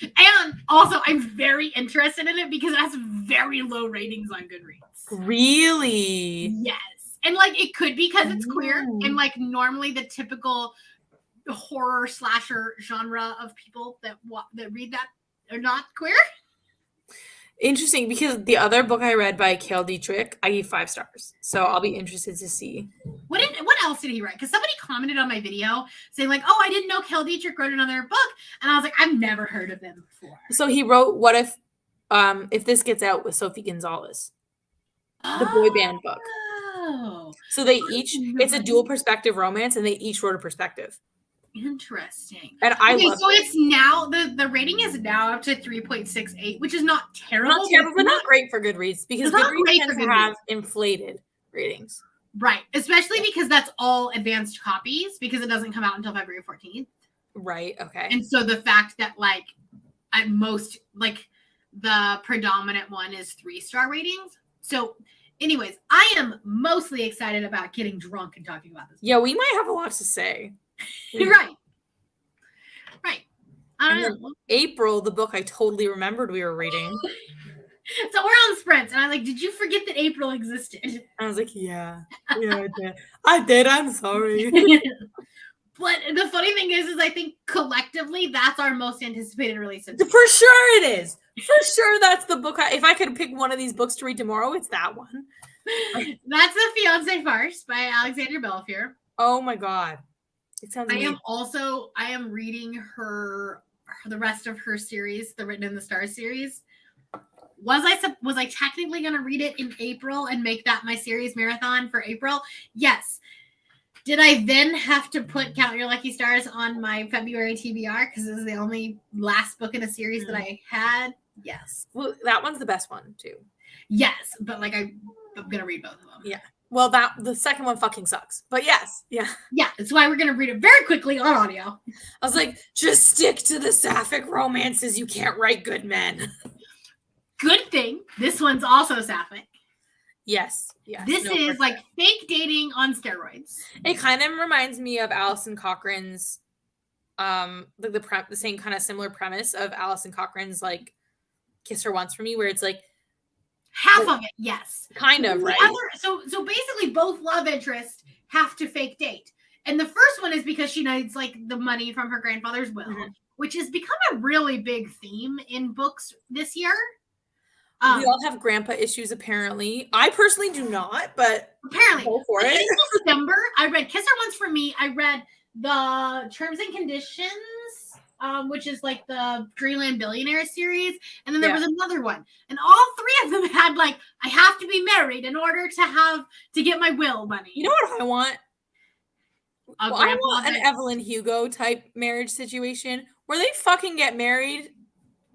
And also, I'm very interested in it because it has very low ratings on Goodreads. Really? Yes. And like it could be because it's queer, and like normally the typical horror slasher genre of people that read that are not queer. Interesting, because the other book I read by Cale Dietrich, I gave 5 stars. So I'll be interested to see. What else did he write? Because somebody commented on my video saying like, "Oh, I didn't know Cale Dietrich wrote another book," and I was like, "I've never heard of them before." So he wrote "What If This Gets Out" with Sophie Gonzalez, the boy band book. Oh. So it's a dual perspective romance, and they each wrote a perspective. Interesting. And I love so it's now the rating is now up to 3.68, which is not terrible. Not terrible, but not great for Goodreads, because Goodreads tends to have inflated ratings. Right. Especially because that's all advanced copies, because it doesn't come out until February 14th. Right. Okay. And so the fact that like at most like the predominant one is 3-star ratings. So anyways, I am mostly excited about getting drunk and talking about this. Yeah, we might have a lot to say. Right. I don't know. April, the book I totally remembered we were reading. So we're on sprints, and I'm like, did you forget that April existed? I was like, yeah, I did. I'm sorry. But the funny thing is I think collectively that's our most anticipated release. For sure it is. For sure that's the book. If I could pick one of these books to read tomorrow, it's that one. That's The Fiancé Farce by Alexandra Belfiore. Oh my god. It sounds amazing. I am reading the rest of her series, the Written in the Stars series. Was I technically going to read it in April and make that my series marathon for April? Yes. Did I then have to put Count Your Lucky Stars on my February TBR because this is the only last book in a series that I had? Yes. Well, that one's the best one too. Yes, but like I'm gonna read both of them. Yeah. Well, the second one fucking sucks. But yes, yeah. Yeah, that's why we're gonna read it very quickly on audio. I was like, just stick to the sapphic romances. You can't write good men. Good thing this one's also sapphic. Yes. This is like fake dating on steroids. It kind of reminds me of Alison Cochran's, the same kind of similar premise of Alison Cochran's like Kiss Her Once for Me, where it's like half of it, yes, kind of right. So basically, both love interests have to fake date, and the first one is because she needs like the money from her grandfather's will, which has become a really big theme in books this year. We all have grandpa issues, apparently. I personally do not, but apparently, go for it. In December, I read Kiss Her Once for Me. I read the Terms and Conditions, which is like the Dreamland Billionaire series, and then there was another one, and all three of them had like, I have to be married in order to get my will money. You know what I want? I want an Evelyn Hugo type marriage situation where they fucking get married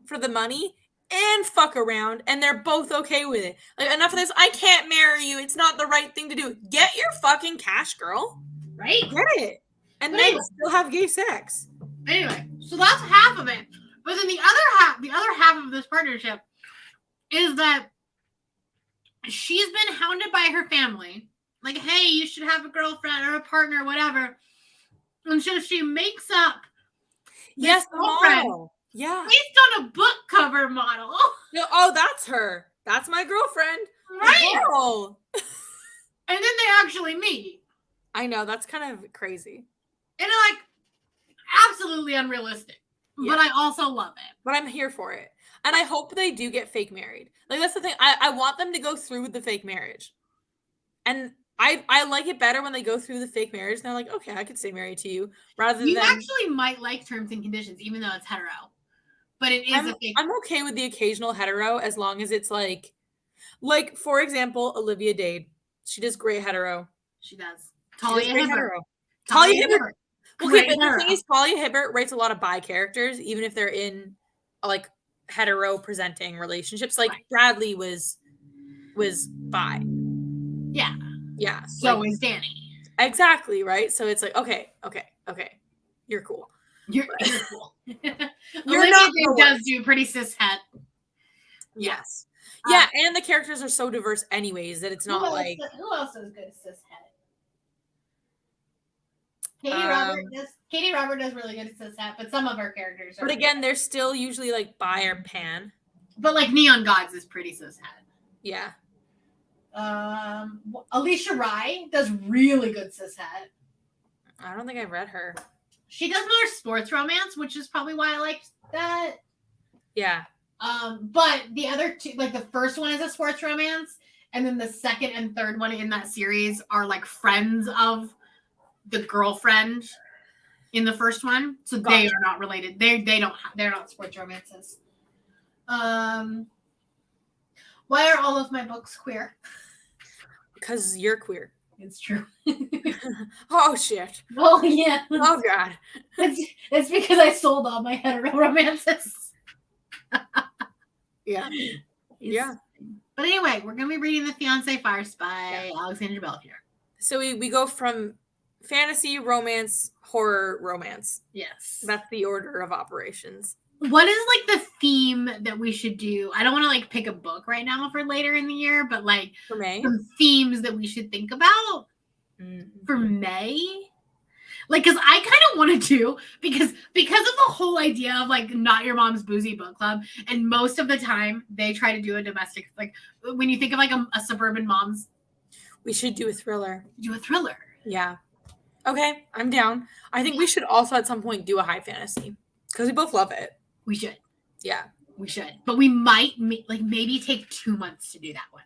for the money and fuck around, and they're both okay with it. Like, enough of this, I can't marry you, it's not the right thing to do. Get your fucking cash, girl. Right? Get it. And then still have gay sex. Anyway, so that's half of it. But then the other half of this partnership is that she's been hounded by her family. Like, hey, you should have a girlfriend or a partner, whatever. And so she makes up this girlfriend. Yeah. Based on a book cover model. Oh, that's her. That's my girlfriend. Right. Girl. And then they actually meet. I know. That's kind of crazy. And like, absolutely unrealistic. Yeah. But I also love it. But I'm here for it. And I hope they do get fake married. Like, that's the thing. I want them to go through with the fake marriage. And I like it better when they go through the fake marriage and they're like, okay, I could stay married to you. Rather than you actually might like Terms and Conditions, even though it's hetero. But it is I'm okay with the occasional hetero as long as it's like for example, Olivia Dade. She does great hetero. She does. Talia Hibbert. Talia Hibbert. Okay, but the thing is, Talia Hibbert writes a lot of bi characters, even if they're in like hetero presenting relationships. Like Bradley was bi. Yeah. Yeah. So is Danny. Exactly, right? So it's like, okay. You're cool. You're cool. You're not does do pretty cis het. Yes. Yeah, and the characters are so diverse anyways that it's not who else is good cis het? Katie Robert does really good cis het, but some of her characters are. But again, they're still usually like bi or pan. But like Neon Gods is pretty cis het. Yeah. Alicia Rai does really good cis het. I don't think I've read her. She does more sports romance, which is probably why I liked that. Yeah. But the other two, like the first one is a sports romance, and then the second and third one in that series are like friends of the girlfriend in the first one. So they are not related. They're not sports romances. Why are all of my books queer? Because you're queer. It's true. Oh shit. Well, yeah. Oh god. It's because I sold all my hetero romances. Yeah. Yeah. But anyway, we're gonna be reading The Fiance Farce by Alexandra Belfiore. So we go from fantasy, romance, horror, romance. Yes. That's the order of operations. What is like the theme that we should do? I don't want to like pick a book right now for later in the year, but like for May, some themes that we should think about for May. Like, because I kind of want to do, because of the whole idea of like Not Your Mom's Boozy Book Club, and most of the time they try to do a domestic, like when you think of like a suburban mom's, we should do a thriller. Do a thriller. Yeah. Okay, I'm down. I think we should also at some point do a high fantasy because we both love it. We should. Yeah. We should. But we might like maybe take 2 months to do that one.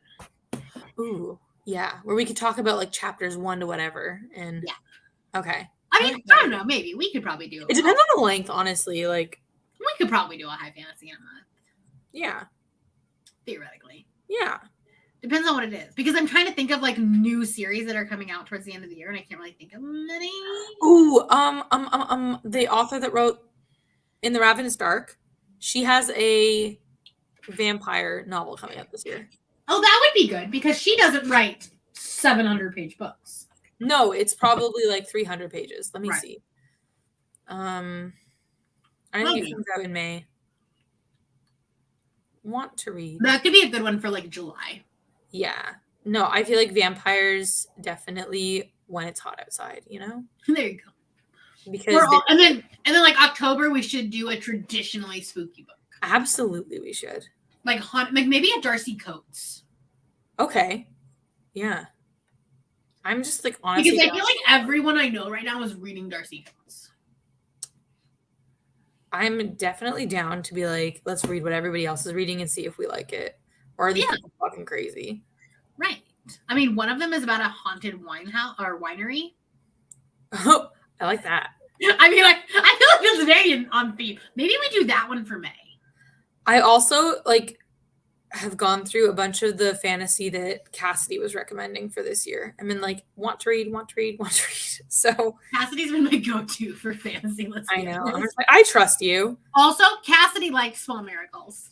Ooh, yeah. Where we could talk about like chapters 1 to whatever. And yeah. Okay. I mean, I don't know. Maybe we could probably do it. It depends on the length, honestly. Like we could probably do a high fantasy in a month. Yeah. Theoretically. Yeah. Depends on what it is. Because I'm trying to think of like new series that are coming out towards the end of the year, and I can't really think of many. Ooh, the author that wrote In the Ravenous Dark, she has a vampire novel coming out this year. Oh, that would be good because she doesn't write 700-page books. No, it's probably like 300 pages. Let me see. I think it comes out in May. Want to read. That could be a good one for like July. Yeah. No, I feel like vampires definitely when it's hot outside, you know? There you go. Because and then like October we should do a traditionally spooky book. Absolutely we should. Like maybe a Darcy Coates. Okay. Yeah. I'm just like honestly because I feel like everyone I know right now is reading Darcy Coates. I'm definitely down to be like, let's read what everybody else is reading and see if we like it. Or are these people fucking crazy? Right. I mean, one of them is about a haunted winehouse or winery. Oh, I like that. I mean, I feel like it's very on theme. Maybe we do that one for May. I also like have gone through a bunch of the fantasy that Cassidy was recommending for this year. I mean, like, want to read. So Cassidy's been my go-to for fantasy. I know. I trust you. Also, Cassidy likes Small Miracles.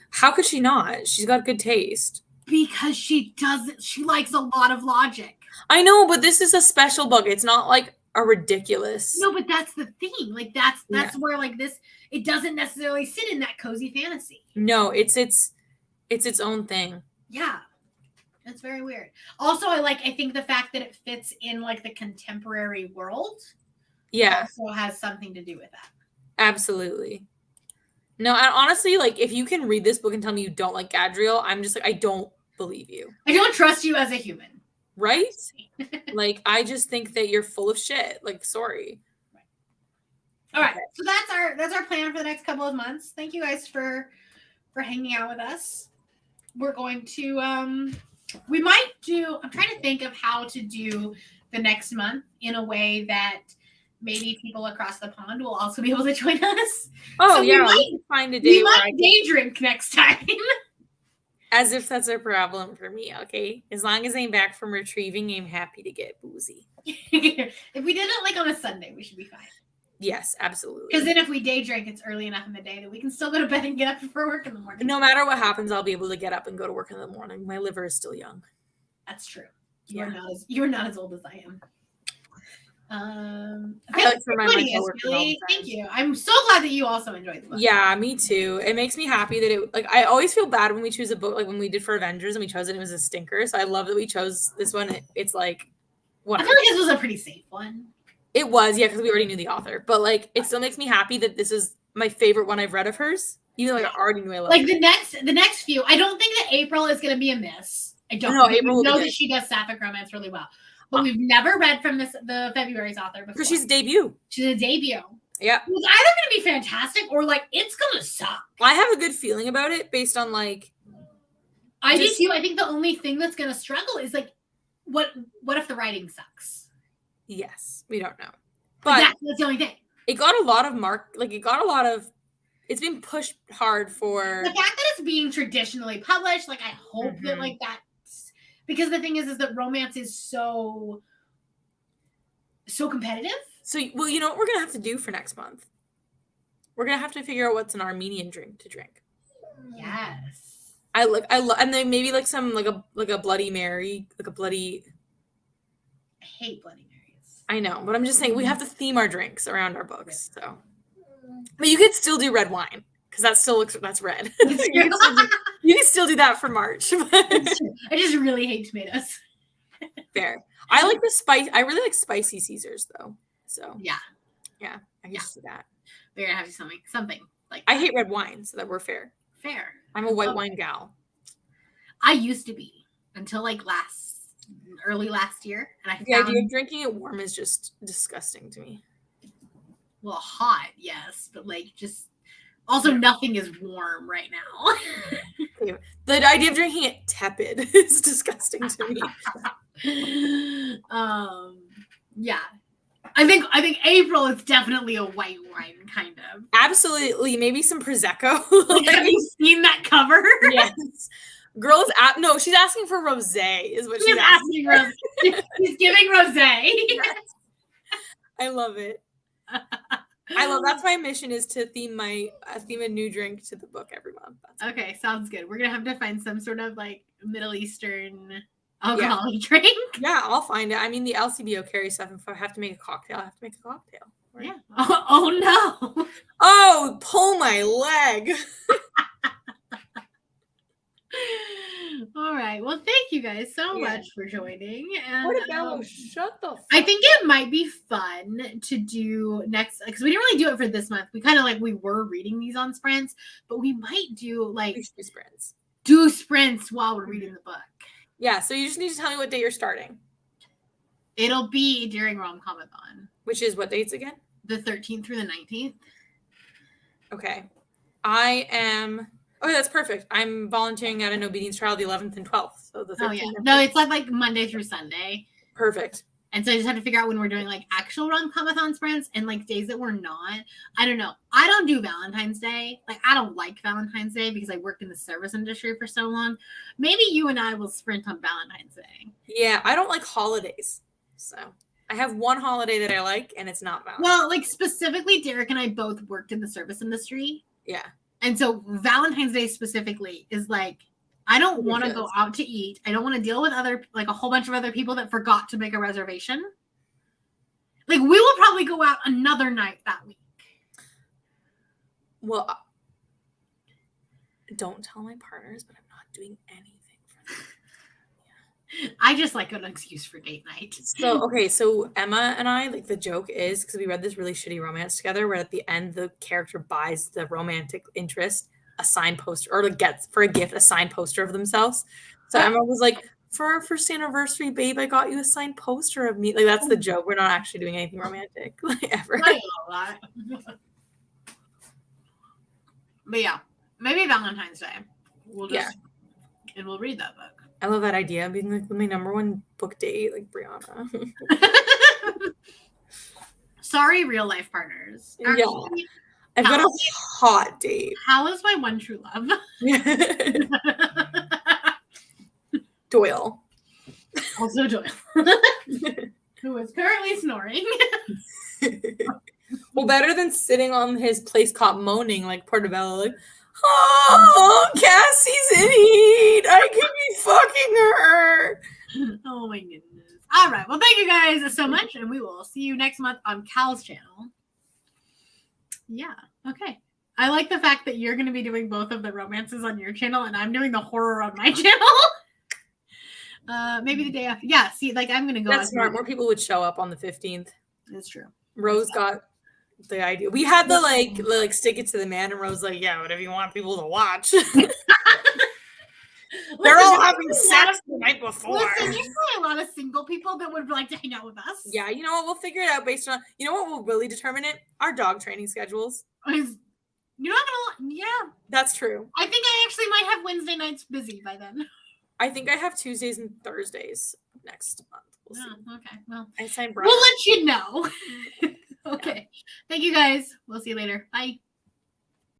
How could she not? She's got good taste. Because she doesn't. She likes a lot of logic. I know, but this is a special book. It's not like a ridiculous. No, but that's the thing. Like that's where like this. It doesn't necessarily sit in that cozy fantasy. No, it's its own thing. Yeah. That's very weird. Also, I think the fact that it fits in like the contemporary world. Yeah. Also has something to do with that. Absolutely. No, and honestly, like if you can read this book and tell me you don't like Gadriel, I'm just like, I don't believe you. I don't trust you as a human. Right? Like I just think that you're full of shit. Like, sorry. Right. All right. So that's our plan for the next couple of months. Thank you guys for hanging out with us. We're going to I'm trying to think of how to do the next month in a way that maybe people across the pond will also be able to join us. Oh, so yeah. We might find a day. We might day drink next time. As if that's a problem for me, okay? As long as I'm back from retrieving, I'm happy to get boozy. If we did it like on a Sunday, we should be fine. Yes, absolutely. Because then if we day drink, it's early enough in the day that we can still go to bed and get up for work in the morning. No matter what happens, I'll be able to get up and go to work in the morning. My liver is still young. That's true. You're not as old as I am. I like to remind my coworkers all the time. Thank you. I'm so glad that you also enjoyed the book. Yeah, me too. It makes me happy that it like I always feel bad when we choose a book, like when we did for Avengers and we chose it, it was a stinker. So I love that we chose this one. It's like whatever. I feel like this was a pretty safe one. It was, yeah, because we already knew the author. But like it still makes me happy that this is my favorite one I've read of hers. Even though I already knew I loved it. The next few, I don't think that April is gonna be a miss. I don't know. April know that she does sapphic romance really well. But we've never read from the February's author before. Because she's a debut. She's a debut. Yeah. It's either going to be fantastic or like it's going to suck. I have a good feeling about it based on like. I do too. I think the only thing that's going to struggle is like, what if the writing sucks? Yes, we don't know. But that's the only thing. It got a lot of. It's been pushed hard for the fact that it's being traditionally published. Like I hope that like that Because the thing is that romance is so competitive. So, well, you know what we're going to have to do for next month? We're going to have to figure out what's an Armenian drink to drink. Yes. I love, and then maybe like some, like a Bloody Mary, like a bloody. I hate Bloody Marys. I know, but I'm just saying we have to theme our drinks around our books. So, but you could still do red wine because that's red. You can still do that for March. I just really hate tomatoes. Fair. I like the spice. I really like spicy Caesars though. So yeah, I can just do that. We're gonna have to do something like that. I hate red wine, so that we're fair. Fair. I'm a white wine gal. I used to be until like early last year, and the idea of drinking it warm is just disgusting to me. Well, hot, yes, but like just also nothing is warm right now. The idea of drinking it tepid is disgusting to me. Yeah. I think April is definitely a white wine kind of. Absolutely, maybe some Prosecco. Like, have you seen that cover? Yes. Girl is no, she's asking for rosé is what she's asking. She's giving rosé. Yes. I love it. That's my mission is to theme a new drink to the book every month. Okay, sounds good. We're gonna have to find some sort of like Middle Eastern alcoholic drink. Yeah, I'll find it. I mean, the LCBO carries stuff. If I have to make a cocktail, I have to make a cocktail. Right? Yeah. Oh no. Oh, pull my leg. All right. Well, thank you guys so much for joining. And what about shut the fuck I think it might be fun to do next because we didn't really do it for this month. We kind of we were reading these on sprints, but we might do sprints. Do sprints while we're reading the book. Yeah, so you just need to tell me what day you're starting. It'll be during Rom-Comathon. Which is what dates again? The 13th through the 19th. Okay. I am... Oh, that's perfect. I'm volunteering at an obedience trial the 11th and 12th. So the 13th. Oh, yeah. No, it's like Monday through Sunday. Perfect. And so I just have to figure out when we're doing actual Rom-Comathon sprints and days that we're not. I don't know. I don't do Valentine's Day. I don't like Valentine's Day because I worked in the service industry for so long. Maybe you and I will sprint on Valentine's Day. Yeah, I don't like holidays. So I have one holiday that I like and it's not Valentine's. Well, specifically, Derek and I both worked in the service industry. Yeah. And so Valentine's Day specifically is I don't want to go out to eat. I don't want to deal with a whole bunch of other people that forgot to make a reservation. We will probably go out another night that week. Well, don't tell my partners, but I'm not doing anything for them. Yeah. I just like an excuse for date night. So Emma and I, the joke is, because we read this really shitty romance together, where at the end the character buys the romantic interest a signed poster, or gets for a gift a signed poster of themselves. So Emma was like, for our first anniversary, babe, I got you a signed poster of me. That's the joke. We're not actually doing anything romantic ever. I know that. But yeah, maybe Valentine's Day. And we'll read that book. I love that idea of being my number one book date, Brianna. Sorry, real life partners. Actually, I've got a hot date. How is my one true love? Doyle. Also Doyle. Who is currently snoring. Well, better than sitting on his place cot moaning like Portobello, oh, Cassie's in heat. I could be fucking her. Oh my goodness. All right. Well, thank you guys so much, and we will see you next month on Cal's channel. Yeah. Okay. I like the fact that you're going to be doing both of the romances on your channel, and I'm doing the horror on my channel. Maybe the day after. Yeah. See, I'm going to go. That's smart. More people would show up on the 15th. That's true. Rose got the idea. We had the stick it to the man, and Rose yeah, whatever you want people to watch. They're all having sex the night before. Listen, there's probably a lot of single people that would like to hang out with us. Yeah, you know what? We'll figure it out based on, you know what will really determine it? Our dog training schedules. You're not gonna, yeah. That's true. I think I actually might have Wednesday nights busy by then. I think I have Tuesdays and Thursdays next month. We'll see. Okay. Well, I signed We'll let you know. Okay. Thank you guys. We'll see you later. Bye.